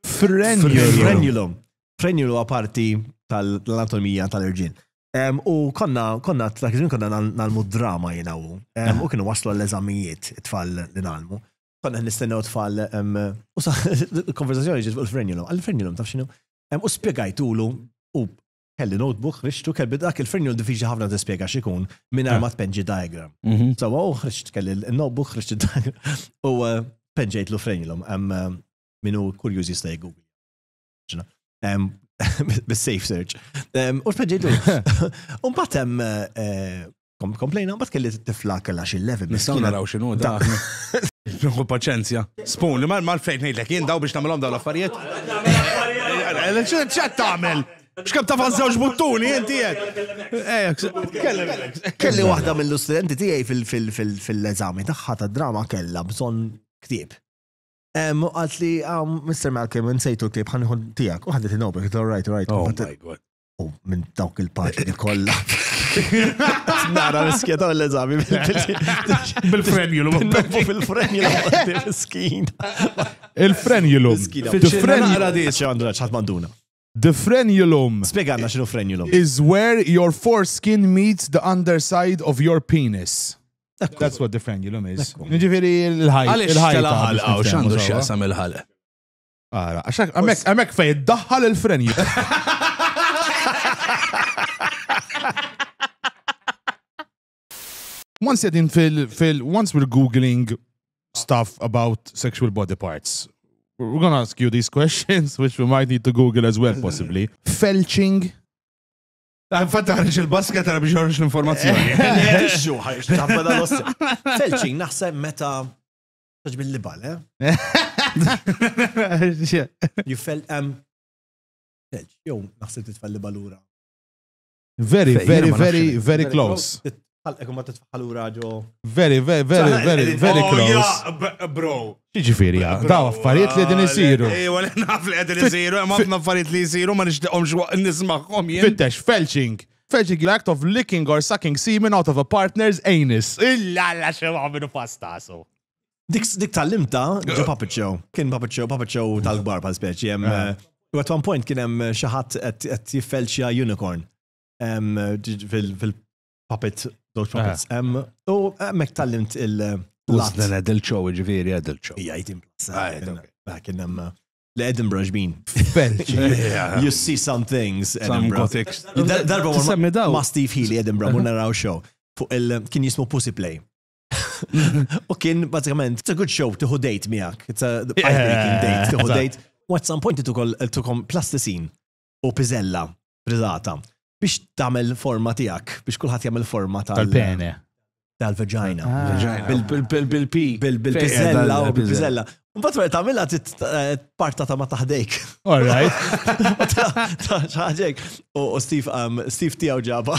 Frenulum. Frenulum parti tal-anatomija tal-irġiel. U konna nalmu drama jiena u kienu waslu l-eżamijiet it-tfal li nalmu. Konna nistennew tfal u konversazzjoni ġiet fuq il-frenulum. Għal-frenulum taf x'inhu? U spjegajtulu u kelli notebook ħriġtu kelli dak il-frenulum diffiċli ħafna tispjega x'ikun mingħajr ma tpenġi diagram. So ħriġt kelli l-notebook ħriġt id-diagram u penġejtlu frenulum minnu kurjuż jista' jgoogle. Bis-safe search. U penġejtlu. U mbagħad hemm komplejna mbagħad kelli tifla kellha xi level. Nistgħu naraw x'inhu dak. Nħu paċenzja. Spoon, li mal-fejn ngħidlek jien daw biex nagħmelhom dawn l-affarijiet. X'qed tagħmel? X'kemm taf żewġ buttuni inti qed. Kelli waħda mill-istudenti tiegħi fil-eżami tagħha tad-drama kellha bżonn ktieb. Qalt li Mr. Malcolm insejtu l-ktieb ħanieħu tiegħek u ħadet in-notebook all right. Oh my God. U minn dawk il-paġni kollha. Nara miskieta l-eżami bil-frenulum. Bil-frenulum miskin. Il-frenulum. The frenulum. Spiegħanna x'inhu frenulum. Is where your foreskin meets the underside of your penis. That's what the frenulum is. Ġifieri il-ħajt. Għaliex tal-ħalqa u x'għandu x'jaqsam il-ħalq. Hemmhekk fejn iddaħħal il-frenulum. Once we're Googling stuff about sexual body parts, we're going to ask you these questions, which we might need to Google as well, possibly. Felching. Fattaħarġ il-basket għara biex jorġ l-informazzjoni. Felching, naħseb meta bil-libal, You felt, naħseb titfall libal-ura. Very close. Very close. Bro. Ġifieri, daw affarijiet li qegħdin isiru. Wara naf li qegħdin isiru, hemm ħafna affarijiet li jsiru ma nixtieqhomx nismagħhom jien. Fittex, felching. Felching the act of licking or sucking semen out of a partner's anus. Illa xi għamilu pastasu. Dik tal-limta ġo Puppet Show. Kien Puppet Show tal-gbar pal speċi. At one point kien hemm xi ħadd qed jiffelċja unicorn. Fil-puppet those puppets. U hemmhekk tallimt il-lat. Edel show, ġifieri Edel show. Hija 18+. Kien hemm l-Edinburgh ġbin. You see some things, Edinburgh. Darba ma' Steve Healy Edinburgh mu naraw show. Fuq kien jismu Pussy Play. U kien bażikament it's a good show to date miegħek. It's a eye-breaking date to date. U at some point tukom plasticine u piżella frizzata biex tagħmel forma tiegħek, biex kulħadd jagħmel forma tal-pene. Tal-vagina. Bil-pi. Bil-piżella u bil-piżella. Mbagħad wara tagħmilha parta ta' ma taħdejk. All right. Ħaġek. U Steve tiegħu ġaba.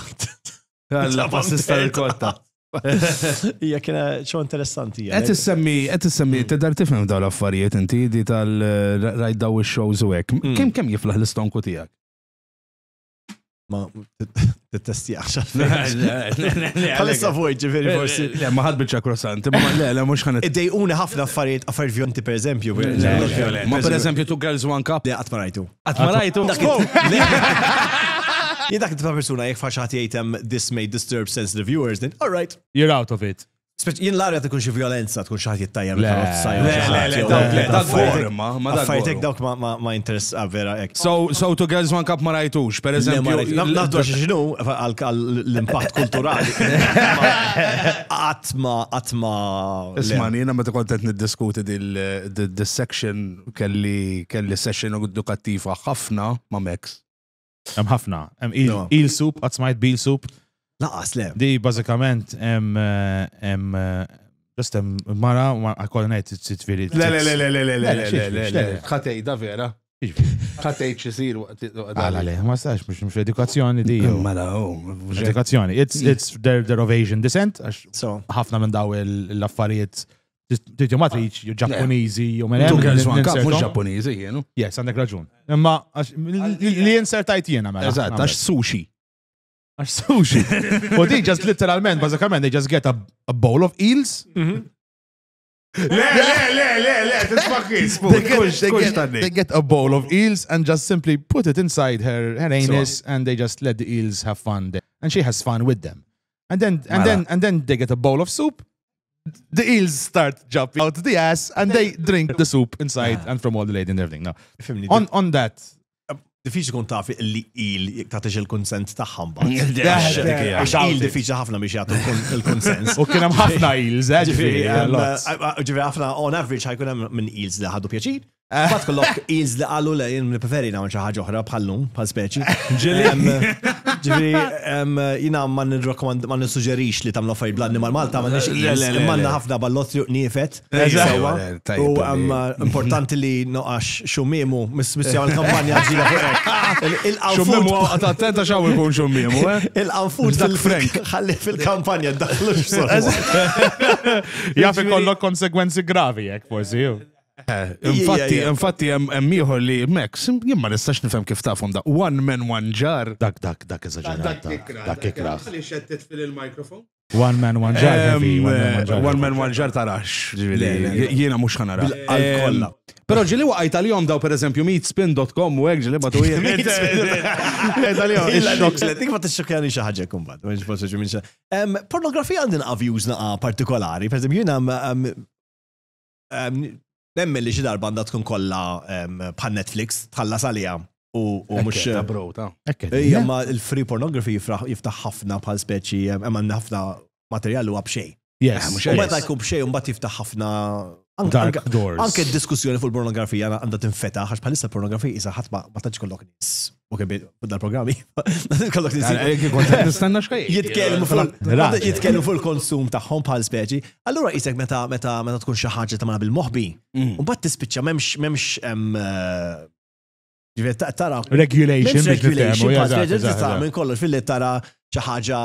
Alla passista l-kotta. Hija kien xogħol interessanti. Qed issemmi tidher tifhem dawn l-affarijiet inti di tal-rajt daw ix-shows u hekk. Kemm jiflaħ l-istonku tiegħek? Ma t-testijax. Għalissa fuq ġifiri forsi. Le, ma ħad bieċa croissant, ma le, mux ħanet. Id-dejquni ħafna affarijiet vjonti per eżempju. Ma per eżempju tu Girls One Cup. Le, għatmarajtu. Għatmarajtu? Jidak ta' persuna jek faċħat jgħitem this may disturb sensitive viewers, then all right. You're out of it. Jien l-arja tkun xi violenza, tkun xi ħadd jittajjem affaritek dawk ma interessa vera hekk. So to Girls One Cup ma rajtux, pereżempju. Nafdu x'inhu l-impatt kulturali. Għatma. Ismani, jiena meta kont qed niddiskuti dis-section kelli session edukattiva ħafna ma' Max. Hemm ħafna. Hemm eel soup, qatt smajt beel soup. Laqas le. Di bażikament just mara għakolli ngħid titfiri. Le. Ħatejda vera. Ħatejt xisir waqt. Le, ma stax mhux edukazzjoni di. Mela edukazzjoni. It's they're of Asian descent. Ħafna minn daw l-affarijiet Titju matriċ, Ġapponiżi, u minn hemm. Girls One Cup mhux Ġapponiżi jienu. Yes, għandek raġun. Imma li insertajt jiena mela. Eżatt, għax sushi. Għax sushi. U di just literalment, bażikament, they just get a bowl of eels. Le, titfakkis. They get a bowl of eels and just simply put it inside her anus and they just let the eels have fun there. And she has fun with them. And then they get a bowl of soup. The eels start jumping out the ass and they drink the soup inside and from all the lady and everything. Now, on that. Diffiċi kun taf li il tatix il-konsent taħħam ba. Il diffiċi ħafna biex jgħatu il-konsens. U kien hemm ħafna eels, ġifieri ħafna on average ħajkun hemm minn eels li ħadu pjaċir. Bat kollok eels li qalu li jien preferi nagħmel xi ħaġa oħra bħallum bħal speċi. Ġifieri jiena ma nissuġġerix li tagħmlu affarijiet bl-annimal Malta ma nix eels. Imma ħafna ballot niefet. U importanti li noqax xumiemu missjaw il-kampanja ġila fuq Il-qanfut. Attenta xaw ikun xummiemu, Il-qanfut fil-Frank. Ħalli fil-kampanja daħlu Jaf ikollok konsekwenzi gravi jekk forsi. Infatti hemm ieħor li Max, jien ma nistax nifhem kif tafhom da. One man one jar. Dak eżaġerat. Dak ikrah. Ħalli xettet fil-mikrofon. One man one jar. One man one jar tarax, jiena mhux ħanara. Bil-kollha. Però ġili waqajt għal-jom daw per eżempju meatspin.com u għek ġili batu jien. Dik ma t-xokjani xaħġa kumbat. Pornografija għandin views naqa partikolari. Per eżempju nemmen li xidar banda tkun kolla bħal Netflix tħallas għalija u mux. Jamma il-free pornography jiftaħ ħafna bħal speċi għamanna ħafna materjal u għabxej. U meta jkun bxej u mbagħad jiftaħ ħafna dark doors. Anke d-diskussjoni fuq il-pornografija għandha tinfetaħ għax bħalissa l-pornografija isa ħadd ma tantx kollok nies. U kien dal-programmi. Kollok nies. Jitkellmu fuq il-konsum tagħhom bħal speċi. Allura isek meta tkun xi ħaġa tagħmilha bil-moħħbi. U mbagħad tispiċċa m'hemmx tara regulation minn kollox fil-li tara xi ħaġa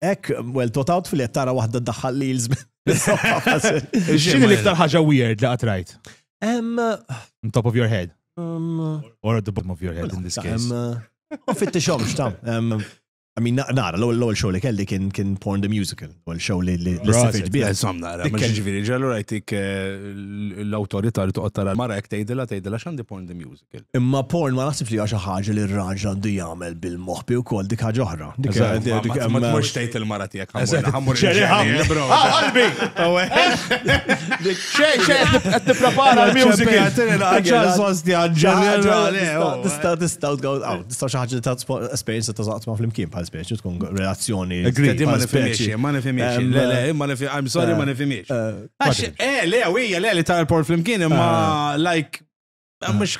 thought out fil-li tara waħda ddaħħal eels. X'inhi l-iktar ħaġa weird li qatt rajt? On top of your head. Or at the bottom of your head in this case. Fittixhomx ta' I mean, nara, l-ewwel show li kelli kien Porn the Musical, l-ewwel show li s-sifir ġbija. Nara, ma ġifieri ġallu rajtik l-awtorità li toqgħod tara mara jekk tgħidilha x'għandi Porn the Musical. Imma porn ma naħsibx li xi ħaġa li r-raġel għandu jagħmel bil-moħħbi wkoll dik ħaġa oħra. Ma tmurx tgħid il-mara tiegħek ħammur qalbi. Xejn qed tipprepara l-musical. Tista' xi ħaġa li ta' esperjenza ta' żaqt fl-imkien speċi tkun relazzjoni. Ma nifhimiex. I'm sorry, ma nifhimiex. Le ta' l-port flimkien imma like mhux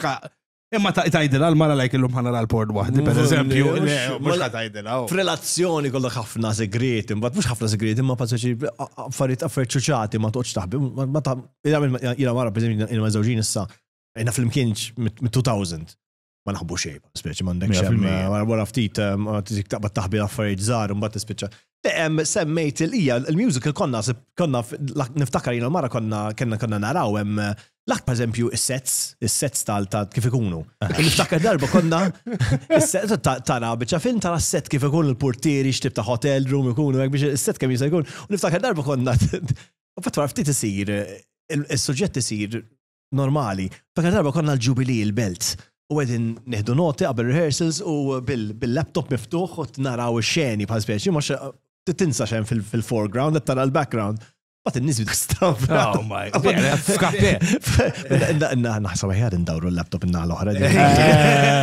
imma tgħidilha l-mara like illum ħanara l-port waħdi pereżempju. Mhux tgħidilha. F'relazzjoni kollha ħafna segreti, imbagħad mhux ħafna segreti imma paċi affarijiet ċuċati ma toqgħodx taħbi. Jiena mara pereżempju jiena ma' żewġin issa jiena flimkien mit-2000. Ma naħbu xejn, speċi m'għandekx wara ftit taqbad taħbi affarijiet żgħar u mbagħad tispiċċa. Semmejt il-musical konna niftakar jiena l-mara konna naraw hemm l-ak pereżempju is-sets tal kif ikunu. Niftakar darba konna tara biċċa fin tara s-set kif ikun il-portieri x'tib ta' hotel room ikunu hekk biex is-set kemm jista' jkun. U niftakar darba konna fatt wara ftit isir is-suġġett isir normali. Niftakar darba konna l-Jubilee il-belt. u għedin neħdu noti qabel rehearsals u bil-laptop miftuħ u naraw ix-xeni bħal speċi, mux tinsa xem fil-foreground, tara l-background. Bat n-nis bidu stabra. Oh my God. F'kafe. Naħseb ħjar ndawru l-laptop inna l-oħra.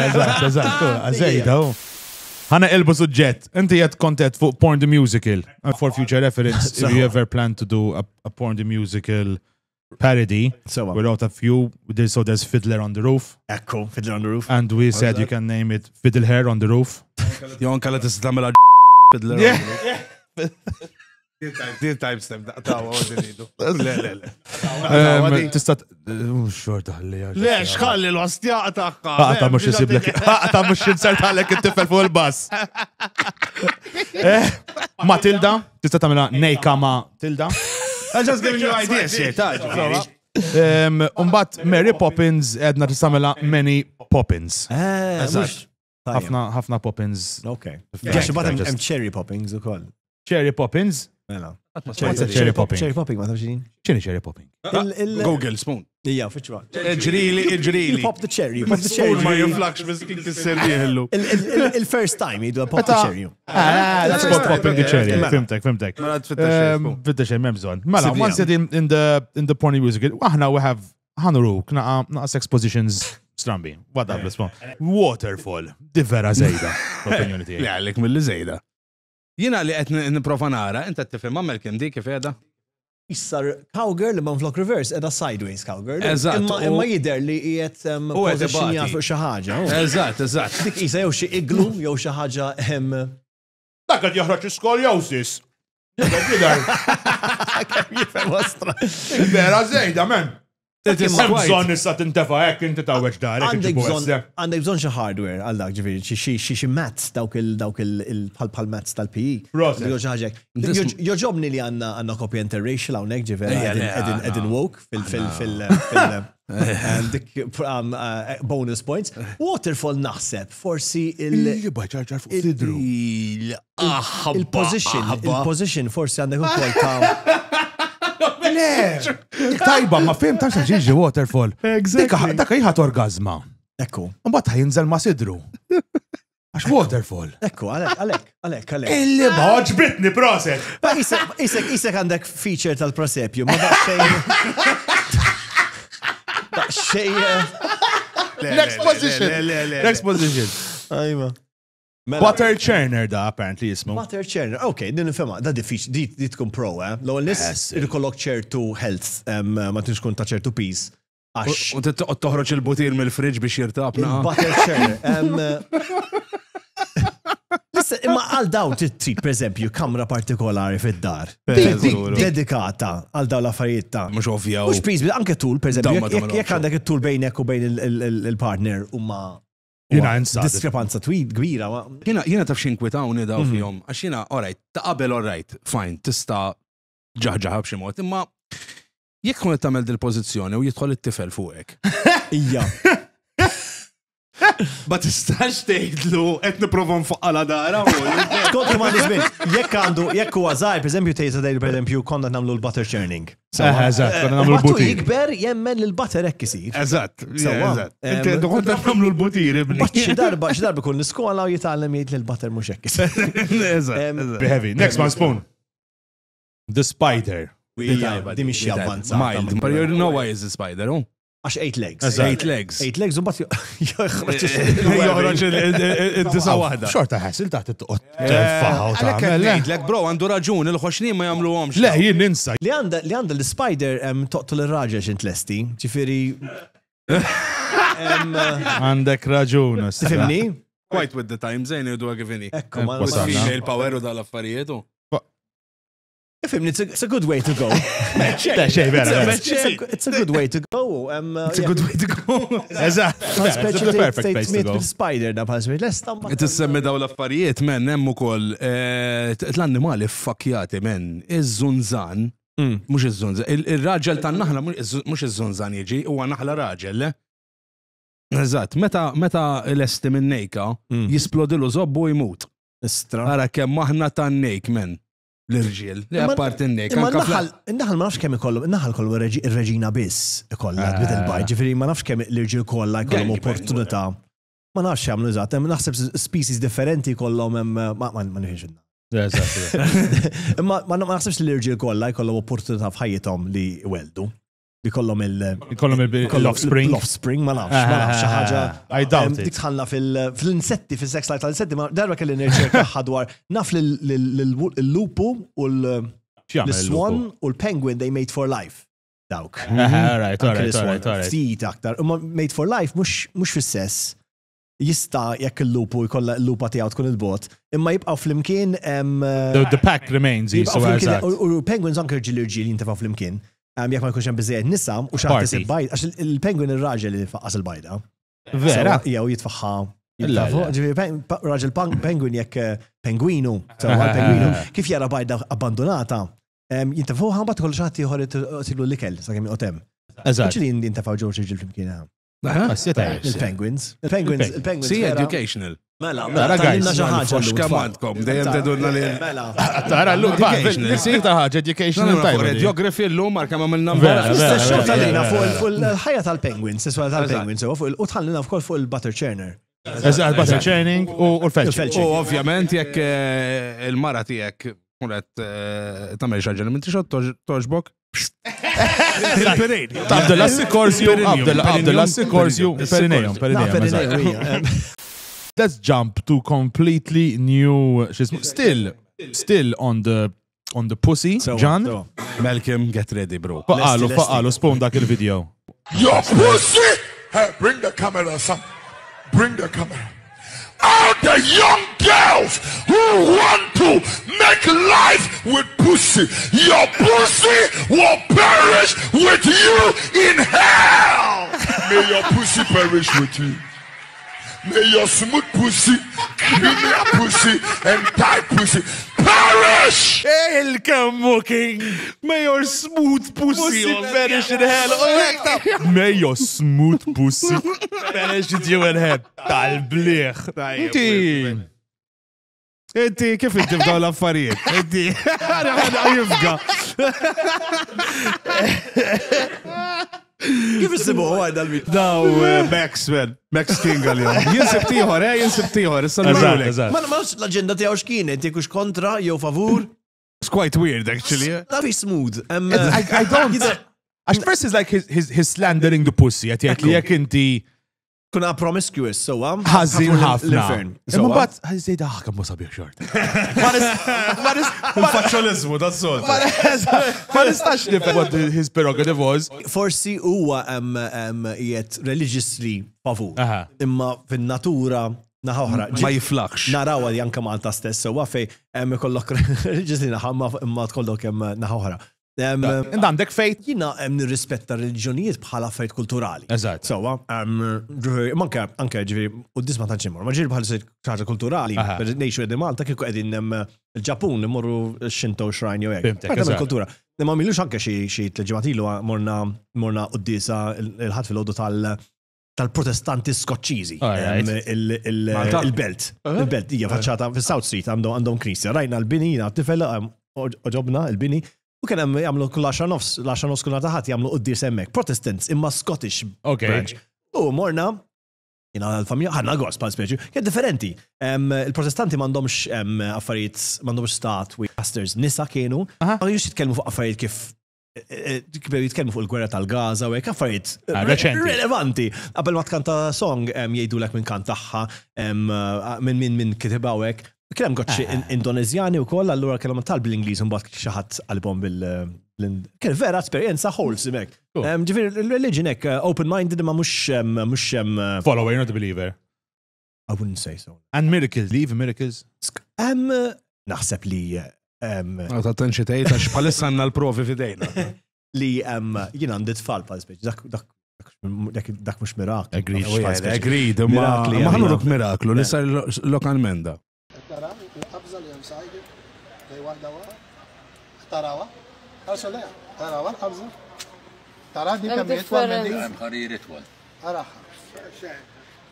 Eżatt, għazejda. Ħana elbu suġġett. Inti jgħat kontet fuq Porn the Musical. For future reference, if you ever plan to do a Porn the Musical parody, we wrote a few. There's Fiddler on the Roof. Ekku, Fiddler on the Roof. And we said you can name it Fiddle Hair on the Roof. Jon kalla tistamela Fiddler on the Roof. Deal time step, tawa għodinidu. Le. Tistat, xorta ħalli għax. Le, xħalli l-ostja għatakka. Għata mux jisiblek, għata mux jinsert għalek il-tifel fuq il-bas. Matilda, tistat għamela nejka ma Tilda. I'm just giving you ideas here, taġi. Umbat Mary Poppins edna tistamela Many Poppins. ħafna Poppins. Ok. Għax bat hemm Cherry Poppins u koll. Cherry Poppins? Mela. Cherry Popping. Cherry Popping, ma tafxin? ċini Cherry Popping? Google, spoon. Ija, fiċwa. Ġrili. Pop the cherry. Spoon ma jinflakx bis kien kisser jihillu. Il-first time jidu pop the cherry. That's what popping the cherry. Fimtek. Mela tfittex. Fittex memżon. Mela, once in the porny musical, aħna we have Hanuruk, naqas expositions strambi. What up, l-spon? Waterfall. Di vera zejda. Opinjoni tiegħi. Jgħallik mill-li zejda. Jina li qed niprofa nara, inta tifhem Ammel kemm dik kif qiegħda? Issar cowgirl imma flock reverse edha sideways cowgirl. Eżatt. Imma jidher li qiegħed pożizzjonjat fuq xi ħaġa. Eżatt. Dik isa jew xi iglu jew xi ħaġa Dak qed joħroġ skoljosis. kemm jifhem ostra. Vera żejda, men. Hemm bżonn issa tintefa' hekk inti tawweġ darek. Għandek bżonn xi hardware għal dak ġifieri xi mats dawk il mats tal-PE. Joġobni li għandna kopja interracial hawnhekk ġifieri qegħdin woke fil dik bonus points. Waterfall naħseb forsi il-position forsi għandek ukoll ta' Tajba, ma fim ta' ġiġi Waterfall. Dakka jħat orgazma. Ekku. Mbagħad ħajinżel ma' sidru. Għax Waterfall. Ekku, għalek. Illi ġbitni proset. Isek għandek feature tal-prosepju, ma daqxej. Next position. Ajma. Butter churner da, apparently jismu. Butter churner, ok, din nifema, da diffiċ, di tkun pro, L-għol nis, irkollok ċertu health, ma tinx kun ta' ċertu peace. U toħroġ il-butir mill-fridġ biex jirtapna. Butter churner. Lissa, imma għal daw trid, per eżempju, kamra partikolari fid-dar. Dedikata għal daw l-affarijiet ta' Mux ovvja. Mux peace, anke tool, per eżempju, jek għandek il-tool bejnek u bejn il-partner umma diskrepanza gwira. Jina taf xinkwitawni daw fjom, għax jina, alright, ta' qabel alright, fine, tista ġaħġaħa b'xi mod, imma jekk kun tagħmel dil-pożizzjoni u jidħol it-tifel fuqek. Ija. Ma tistax tgħidlu qed nipprova nfuqqa dara. Skont ma nisbin, jekk huwa żgħar, pereżempju tgħid per eżempju konna nagħmlu l-butter churning. Eżatt, konna nagħmlu l-butir. Jikber jemmen l-butter hekk isir. Eżatt. Inti konna nagħmlu l-butir. Xi darba kun l-iskola u jitgħallem jgħid li l-butter mhux hekk isir. Eżatt. Heavy. Next one, spoon. The spider. Di mhix javvanza. Mild. But you know why is the spider, oh? Għax 8 legs. 8 legs. 8 legs u bat joħroġ il-disa wahda. Xorta ħassil taħt it-toqot. Faħaw Għalek bro, għandu raġun, il-xoxnin ma jamlu għomx. Le, jien ninsa. Li għanda l-spider toqtu l-raġel xint lesti, ġifiri. Għandek raġun. Tifimni? Quite with the time, zejn jgħidu għagivini. Ekku, ma female power u dal-affarietu. Ifimni, it's a good way to go. It's a good way to go. It's a good way to go. Eżatt. It's the perfect place to go. Spider da bħazmi l-estam. Tissemmi daw l-affarijiet, men, hemm ukoll l-annimali fakjati, men, iż-żunżan, mhux iż-żunżan, ir-raġel tan-naħla mhux iż-żunżan jiġi, huwa naħla raġel, le? Eżatt, meta l-esti minn nejka, jisplodilu żobbu jmut. Istra. Ara kemm aħna tan-nejk, men. l-irġiel. Li apparti n-nek. Innaħal ma nafx kemm ikollhom, innaħal kollu ir-reġina biss ikollha bit il-bajt, ġifieri ma nafx kemm l-irġiel kollha jkollhom opportunità. Ma nafx jagħmlu eżatt, naħseb species differenti kollhom ma nifhimx. Ma naħsebx li l-irġiel kollha jkollhom opportunità f'ħajjithom li weldu. Li kollhom l-offspring, ma nafx xi ħaġa. I doubt it. Dik tħalla fil-insetti, fil-sex life tal-insetti, ma darba kelli nirċerka dwar naf l-lupu u l-swan u l-penguin they made for life. Dawk. Alright. Ftit aktar. Made for life mhux fis-sess. Jista' jekk il-lupu jkollha l-lupa tiegħu tkun il-bot, imma jibqgħu flimkien The pack remains, u penguins anke irġiel jintefgħu flimkien. Jekk ma jkunx hemm biżejjed nisa u xaħat isib bajd, għax il-penguin ir-raġel li faqqas il-bajda. Vera? Jew jitfaħħa. Raġel penguin jekk penguinu, kif jara bajda abbandonata, jintafuħa mbagħad kollu xaħat ieħor itigħlu l-ikel sakemm joqtem. Eżatt. Ċili jintafaw ġewġ irġiel flimkien. Il-penguins. See, educational. Mela, ragazzi, xkamantkom, dejjem tedunna li. Tara l-educational, sir ta' ħaġa educational tajba. Geography l-lum marka ma minna Xo tal-lina fuq il-ħajja tal-penguins, s-swa tal-penguins, u tħallina fuq il-butter churner. Eżatt, butter churning u l-fetch. U ovvjament jekk il-mara tiegħek kunet tagħmel xi ħaġa li m'intix toġbok. Il-perin. Abdelassi korsju, perineum. Let's jump to completely new, still on the pussy, John. Malcolm, get ready, bro. Faqalu, spawn dak il-video. Your pussy! Hey, bring the camera, son. Bring the camera. All the young girls who want to make life with pussy, your pussy will perish with you in hell. May your pussy perish with you. May your smooth pussy, creamy pussy, and tight pussy perish. El-kammu king. May your smooth pussy perish in hell. May your smooth pussy perish with you in hell. Tal-bliħ. Inti, kif inti f'daw l-affarijiet? Inti, għajifga. Kif issibu għaj dal-bit? Daw Max, man. Max King għal-jom. Jinsib tiħor. Ma l-agenda tijaw xkienet, jekux kontra, jew favur? It's quite weird, actually. Very smooth. I don't. At first, it's like his slandering the pussy. Jek inti kuna promiscuous, so ħażin ħafna. Imma bat ħażej daħka mhux sabiħ xort. Faċċolizmu tas-sol. Ma nistax nifhem what his prerogative was. Forsi huwa qiegħed religiously favur. Imma fin-natura naħoħra. Ma jiflaħx. Narawha li anke Malta stess sewwa fej hemm ikollok religiously naħamma imma tkollok hemm naħoħra. Għandek fejt? Jina nirrispetta reliġjonijiet bħala fejt kulturali. Eżatt. Sowa, anke ġifieri u disma ta' ġimur, ma ġifieri bħal ħaġa kulturali, per ngħixu qegħdin Malta kieku qegħdin il-Ġapun immorru x-Shinto shrine jew hekk. Ħaġa kultura. Ma milux anke xi tleġimatilu morna qudiesa il-ħadd fil-għodu tal-protestanti skoċċiżi. Il-belt. Il-belt hija faċċata fis-South Street għandhom knisja. Rajna l-bini jiena tifel oġobna l-bini. U kien hemm jagħmlu kull 10 nofs kull taħat jagħmlu quddies hemmhekk. Protestants imma Scottish branch. U morna jiena l-familja ħanna gost bħal speċi, kien differenti. Il-Protestanti m'għandhomx affarijiet m'għandhomx stat u pastors nisa kienu, ma jux jitkellmu fuq affarijiet kif jitkellmu fuq il-gwerra tal-Gaza u hekk affarijiet relevanti. Qabel ma tkanta song jgħidulek minn kant tagħha minn kitibha hekk. Kien hemm gotxi Indonezjani wkoll, allura kellhom talb bl-Ingliż imbagħad xi ħadd qalbhom kien vera esperjenza wholesome hekk. Ġifieri il-religion hekk open-minded imma mhux follower, not a believer. I wouldn't say so. And miracles, believe in miracles? Naħseb li ta' tenċitejt għax bħalissa għandna l-provi fidejna. Li jiena għandi tfal bħal speċi dak mhux miraklu. Agreed, ma ħanuruk miraklu li sar lokalmenda. ترى الأفضل يوم سعيد زي واحدة تراوة أرسل لها تراوة الأفضل ترى دي كم يتوى من دي خرير يتوى أراها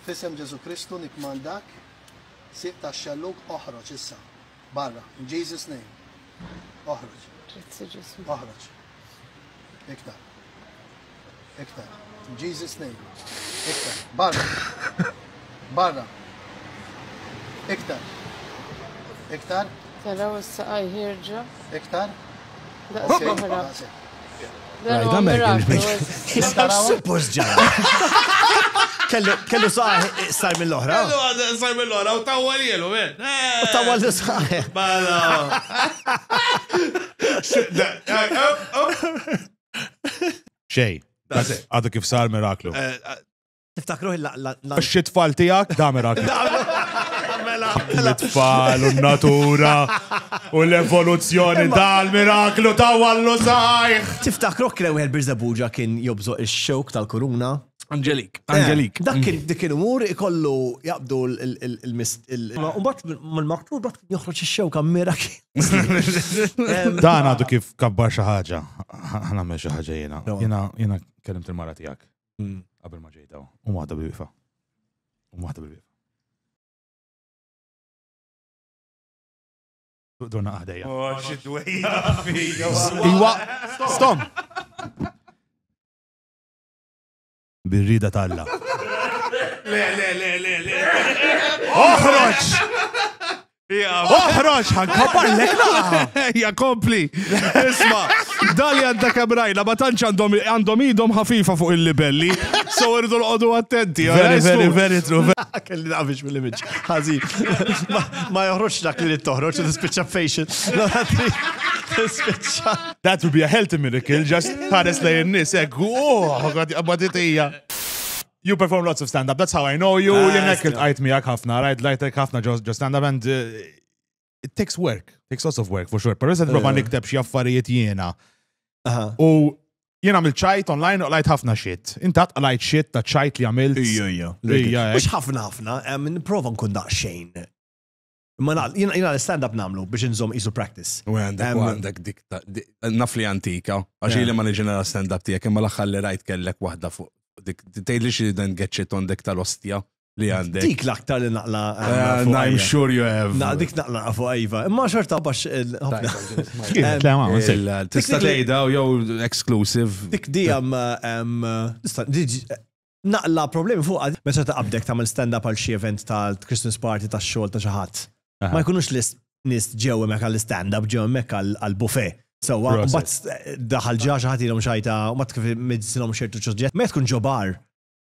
في اسم جيسو كريستو نكمان داك سيبتا الشلوك أحرج السا برا in Jesus name اخرج اخرج اكتر اكتر جيسس نيم اكتر برا برا اكتر اكتر ترى السقاي هيرجع اكتر لا سهرة ده ما يجيش. Suppost ġara. Kellu saħ sar mill-oħra. Sar mill-oħra u tawwal jelu, men. U tawwal saħ. Xej, għadu kif sar miraklu. Tiftakru X-tfal tijak, da miraklu. L-tfal, u natura u l-evoluzzjoni tal-miraklu tawallu saħ. Tiftakru kien hemm Birżabuġa kien jobżoq ix-xewk tal-kuruna. Angelik. Dak kien umur ikollu jaqbdu il-mist. Mal-maqtur bat joħroġ ix-xewk mirak. Dan għadu kif kabbar xi ħaġa. Ħanagħmel xi ħaġa jiena. Jiena kellimt il-mara tiegħek qabel ma ġejtaw. U waħda bil-wieqfa. Donna għahdejja. Iwa, stom! Birrida talla. Le. Oħroġ! Oħroġ, ħankabbar lek ja kompli. Isma, dali għadda kabrajna, ma tantx għandhom idhom ħafifa fuq il-libelli, so irdu l-qodu attenti. Very true. Kelli naqbix mill-image. Ħażin. Ma joħroġ dak li toħroġ, tispiċċa facial. That would be a healthy miracle, just ħares lej n-nis, għabaditija. You perform lots of stand-up, that's how I know you. Jenek il-għajt miegħek ħafna, right? Lajtek ħafna just stand-up and it takes work. Takes lots of work, for sure. Pero jizet proba nikteb xie affarijiet jiena. U jiena għamil ċajt online u għalajt ħafna shit. Intat għalajt shit ta' ċajt li għamilt. Mux ħafna, niprofa nkun daqsxejn. Ma jina l-stand-up namlu biex nżom isu practice. U għandek dik nafli antika. Għaxi li ma nġenera stand-up tijek, imma l-axħalli rajt kellek wahda fuq. Tejli xie dan get shit on dik tal-ostja li għandek. Dik l-aktar li naqla. I'm sure you have. Dik naqla fuq Eva. Imma xorta bax. Tista tejda u jow exclusive. Dik di naqla problemi fuq meta ta' qabdek tagħmel stand-up għal xi event tal-Christmas party tax-xogħol ta' xi ħadd. Ma jkunux nis ġew hemmhekk għall-stand-up ġew hemmhekk għall-buffet. So, bat daħal ġaġa ħatilhom xajta, u mat kif medicilhom xertu ċoġġet. Ma tkun ġobar,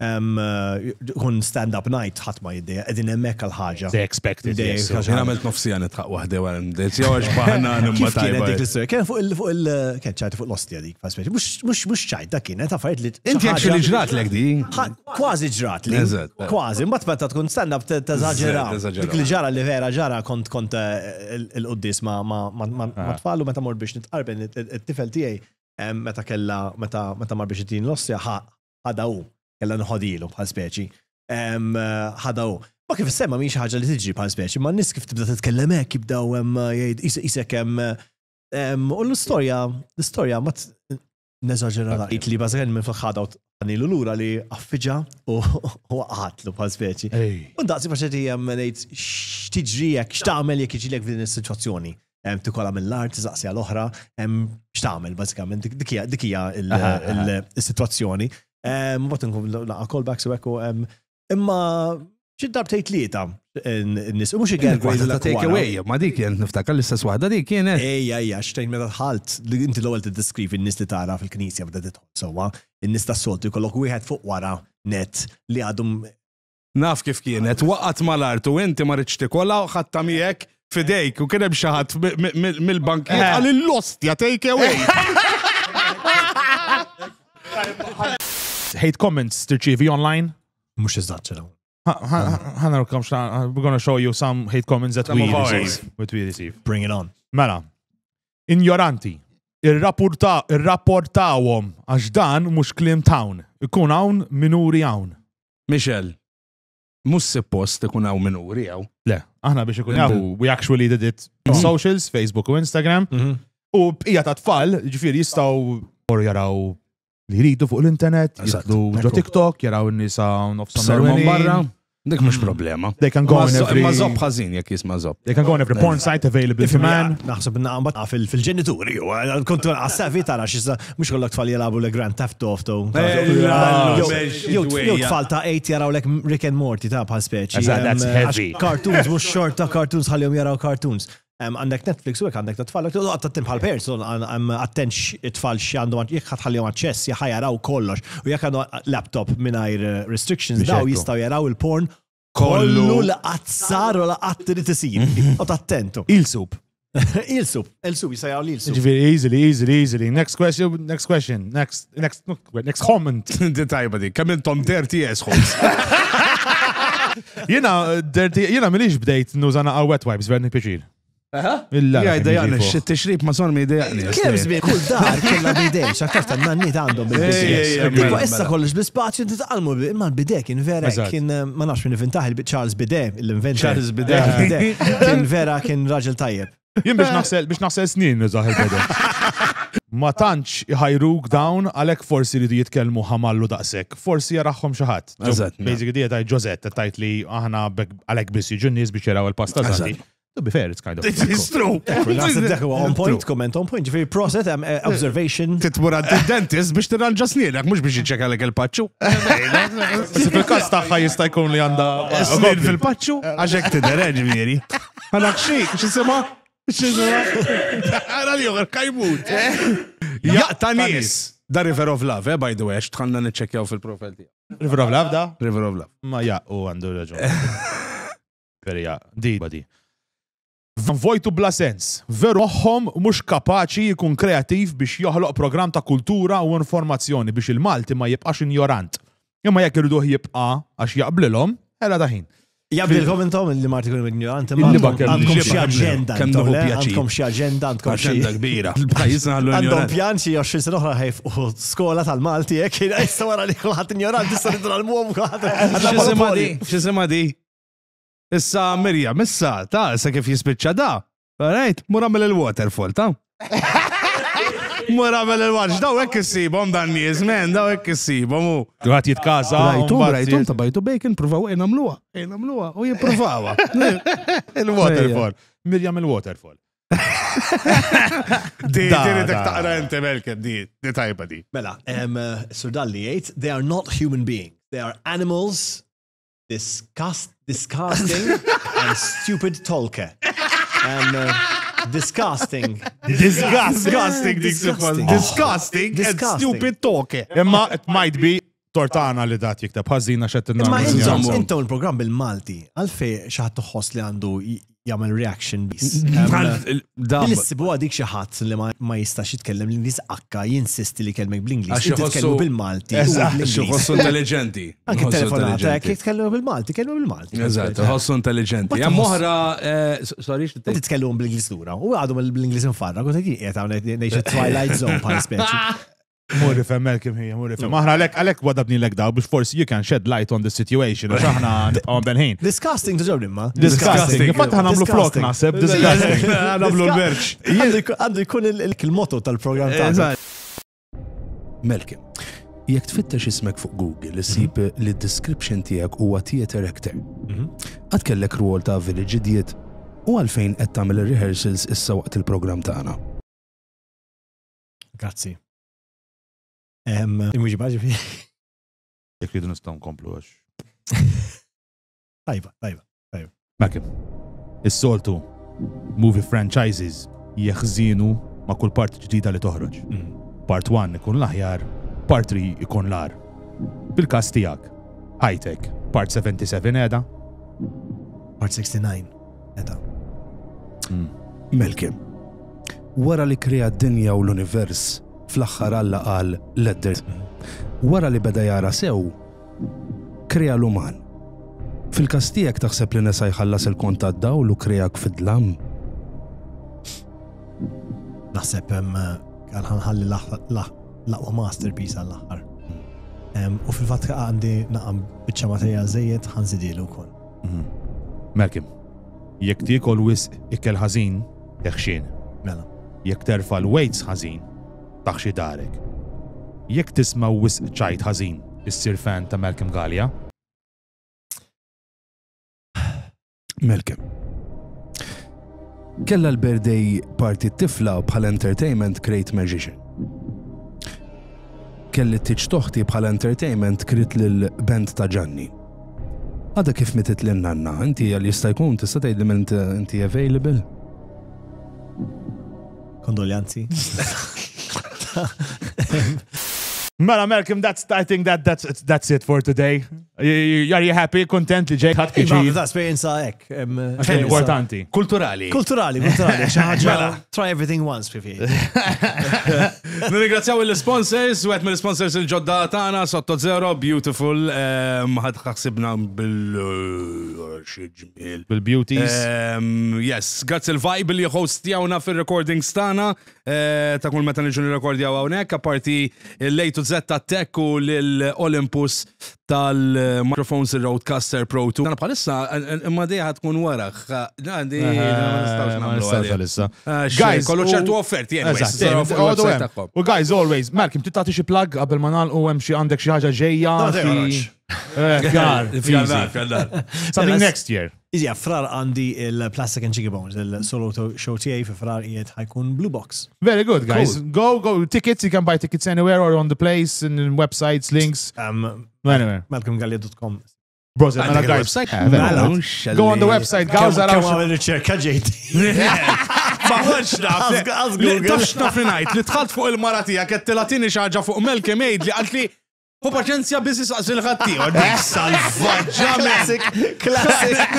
kun stand-up night ħatma jiddeja, edin hemmhekk għal-ħaġa. They expected. Jien għamilt nofsija nitħaq waħda wara ndejt. Jew ġbaħna nimma tajba. Kien fuq kien ċajta fuq l-ostja dik, faspeċi. Mhux ċajt dak kienet affarijiet li. Inti actually ġrat lek di. Kważi ġrat li. Kważi, mbagħad meta tkun stand-up teżaġera. Dik li ġara li vera ġara kont il-qudies ma tfallu meta mor biex nitqarben it-tifel tiegħi meta mar biex itin l-ostja ħadaw. Kella nħodilu bħal speċi. ħadaw. Ma kif semma miex ħaġa li tiġi bħal speċi, ma nis kif tibda titkellem hekk jibdaw jgħid isek u l-istorja ma neżaġera li bażgħen minn fil-ħadaw tanilu lura li affiġa u waqgħatlu bħal speċi. U daqsi faċeti ngħid x'tiġri jekk x'tagħmel jekk jiġilek f'din is-sitwazzjoni. Tikola mill-art, tiżaqsi għal-oħra, x'tagħmel bażikament dik hija l-sitwazzjoni. Mbagħad nkun laqa callbacks u hekk imma xi darbtejt lieta n-nies mhux igel take away, ma dik kienet niftakar l-istess waħda dik kienet. Ejja, xtejn meta tħalt inti l-ewwel tiddeskrivi n-nies li tara fil-Knisja bda tidħol sewwa, in-nies tas-soltu jkollok wieħed fuq wara net li għadhom naf kif kienet waqgħet mal-art u inti ma ridx tikolla u ħadta miegħek fidejk u kien hemm xi ħadd mill-bankiet għal l-ostja take away. Hate comments tirċivi online? Mux iżdaċċera. We're going to show you some hate comments that we receive. Bring it on. Mela, ignoranti, irrapportawhom għax dan mhux kliem town. Ikun hawn minuri hawn. Michel, mhux suppost ikun hawn minuri hawn. Le, aħna biex ikun jafu, we actually did it on socials, Facebook u Instagram. U bqija ta' tfal, ġifieri jistgħu jaraw li jridu fuq l-internet, jitlu ġo TikTok, jaraw n-nisa nofsa barra. Dik mhux problema. They can go on every... Ma zob ħażin jekk jisma' zob. They can go on every porn site available to man. Naħseb naqbat fil-ġenituri. Kontu għas-savi tara xissa mhux kollok tfal jelabu le Grand Theft Auto. Jew tfal ta' 8 jaraw lek Rick and Morty ta' bħal speċi. That's heavy. Cartoons, mhux short ta' cartoons ħallihom jaraw cartoons. Għandek Netflix u għandek ta' tfal, għattattim bħal person, attenx it-tfal x'għandu jekk ħatħallihom aċċess jaraw kollox. U jekk għandu laptop mingħajr restrictions daw jistgħu jaraw il-porn kollu l-qazzar u l-qatt li tisir. U tattentu. Il-soup. Il-soup jista' jaraw il-soup. Easily. Next question. Next comment. Di tajba di, kemm intom dirty assholes. Jena milix bdejt nużana wet wipes verni piċir. Ja, jdejaqni, xit-tixrib ma son mi jdejaqni. Kem zbien, kull dar kella bidej, xaktar ta' nannit għandhom bil-bidej. Issa kollox bl-spazju titqalmu, imma l-bidej kien vera, kien ma nafx minn inventaħ Charles Bidet, l-inventor. Charles Bidet. Kien vera, kien raġel tajjeb. Jien biex naħsel snin nużaħ il-bidej. Ma tantx ħajruk dawn għalek forsi li jitkellmu ħamallu daqsek. Forsi jaraħħom xi ħadd. Basically dieta Josette tajt li aħna għalek biss jiġu nies biex jaraw il-pasta żgħir. To be fair, it's kind of... It's true. On point, comment on point. Ġifieri process, observation. Titmur għand il-dentist biex tirranġa snienek, mhux biex jiċċeka lek il-paċċu. Fil-każ tagħha jista' jkun li għandha snien fil-paċċu għax hekk tidher ġifieri. Għalak xik, x'isima? Għara li joħor kajmut. Jaqta nies. Da River of Love, by the way, tħanna niċċekjaw fil-profil tiegħek. River of Love da? River of Love. Ma jaqqu għandu raġun. Verja, di. Vojtu bla sens. Veru moħħom mhux kapaċi jkun kreativ biex joħloq programm ta' kultura u informazzjoni biex il-Malti ma jibqax ignorant. Imma jekk irriduh jibqa' għax jaqblilhom, ela daħin. Jaqblilhom intom li Malti kun ignorant, għandkom xi aġenda. Għandkom xi aġenda, għandkom xi kbira. Il-pajjiż ħallu għandhom pjan xi 20 sena oħra ħejf u skola tal-Malti hekk issa wara li kulħadd ignorant issa nidru għall-muhom kulħadd. X'isima di? Issa Mirjam, issa kif jispiċċa da. Right? Mur għamel il-waterfall, ta'? Mur għamel il-waterfall, daw hekk issibhom dan nies, men, daw hekk issibhom u. Għat jitkaża. Rajtum ta' bajtu bacon, pruvaw nagħmluha u jippruvawa. Il-waterfall. Mirjam il-waterfall. Di dak taqra inti Melkem, di tajba di. Mela, Surdalli jgħid, they are not human beings. They are animals. Disgusting and stupid tolke. Disgusting and stupid tolke. Imma it might be tortana li dat jiktab ħażina xed imma intom il-programm bil-Malti għalfej xi ħadd toħoss li għandu jagħmel reaction bis. Bil-issibu għadik xi ħadd li ma jistax jitkellem l-Ingliż akka jinsisti li kellmek bl-Ingliż. Titkellmu bil-Malti. Ħossu intelligenti. Anke telefonata jekk titkellmu bil-Malti, kellmu bil-Malti. Eżatt, ħossu intelligenti. Hemm oħra sorry titkellmu bl-Ingliż lura u għadu bl-Ingliż infarra, kont qiegħed hawnhekk ngħix Twilight Zone bħal speċi. Muri fem Melkem hija, muri fem. Aħna għalek wadabni lek daw biex forsi you can shed light on the situation u xaħna nibqgħu benħin. Disgusting tiġobni imma. Disgusting. Fatt ħanamlu flok naħseb, disgusting. Nagħmlu l-merċ. Għandu jkun il-motto tal-programm tagħna. Melkem, jekk tfittex ismek fuq Google, issib li d-description tiegħek huwa theater actor. Għad kellek rwol ta' village idiot u għalfejn qed tagħmel ir-rehearsals issa waqt il-programm tagħna. Grazzi. Imwiġi baġi fi. Jek ridu nistaw nkomplu għax. Tajba. Malkem, is-soltu movie franchises jeħżinu ma' kull part ġdida li toħroġ. Part 1 ikun l-aħjar, part 3 ikun l-ar. Bil-każ tiegħek, High-Tech, part 77 qiegħda? Part 69 qiegħda. Malkem, wara li krea d-dinja u l-univers fl-axħar Alla qal ledder. Wara li beda jara sew, krea l-uman. Fil-każ tiegħek taħseb li nesa jħallas il-kont tad-dawl u kreak fid-dlam? Naħseb ħalli l-aqwa masterpiece għall-aħħar. U fil-fatt għandi naqam biċċa materjal żejjed ħanżidilu wkoll. Malkem, jekk tiekol wisq ikel ħażin, teħxin. Mela. Jekk terfa' l-weights ħażin, taħxi darek. Jekk tisma' wisq ċajt ħażin, issir fan ta' Malkem Galea? Malcolm. Kella l-birthday party t-tifla bħal entertainment Create Magician. Kelli t-tiċ toħti bħal entertainment krit l-band ta' Gianni. Għada kif mitit l-nanna, inti għal jista' jkun tista' tgħidli inti available? Kondoljanzi. Mela, Malcolm, I think that's it for today. Are you happy, content li ġej ħadd kiġi? Da esperienza hekk. Importanti. Kulturali. Try everything once, Fifi. Nirringrazzjaw il-sponsors, u għet mill-sponsors il-ġodda tagħna Sotto Zero, Beautiful, ħad ħaxibna bil-beauties. Yes, grazzi il-vibe li hostjawna fil-recordings tagħna, ta' kull meta niġu nirrekordjaw hawnhekk, apparti l-A to Z tat-tech u l-Olympus tal-microphones il-Rodecaster Pro 2. Għana bħalissa, imma diħa tkun waraħ. Għandi, ma nistawx għalissa. Guys, kollu ċertu offerti, u guys, always, Malcolm, titati xi plug qabel ma nagħlqu hemm xi għandek xi ħaġa ġejja. Something next year. Iżja, frar għandi il-Plastic and Jiggy Bones, il-solo show tiegħi fi frar qiegħed ħajkun Blue Box. Very good, guys. Go. Tickets, you can buy tickets anywhere or on the place, in websites, links. Anywhere. MalcolmGallia.com. Bros, guys. Go on the website, guys. Għamil riċerka ġejti. Maħħġ naf. Tax naf najt, li tħalt fuq il-maratija, kettilatini xaġa fuq Malcolm Aid li għalt li u paċenzja business għazil ħatti, dik salvaġġa. Classic.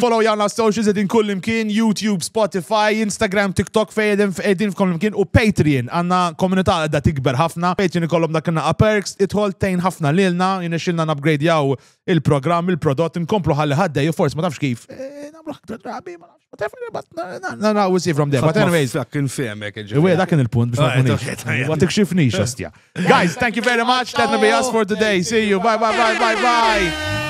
Follow jawna socials edin kull imkien, YouTube, Spotify, Instagram, TikTok, edin f'kull imkien u Patreon. Għanna komunità għadda tikber ħafna. Patreon ikollom dakinna perks, itħol tejn ħafna lilna, jinexilna n-upgrade jaw il-program, il-prodott, nkomplu ħalli ħadda, forse ma tafx kif. No, we'll see from there. But anyways, that can il-punt biex ma tikxifnix, ostja. Guys, thank you very much. That'll be us for today. See you. Bye.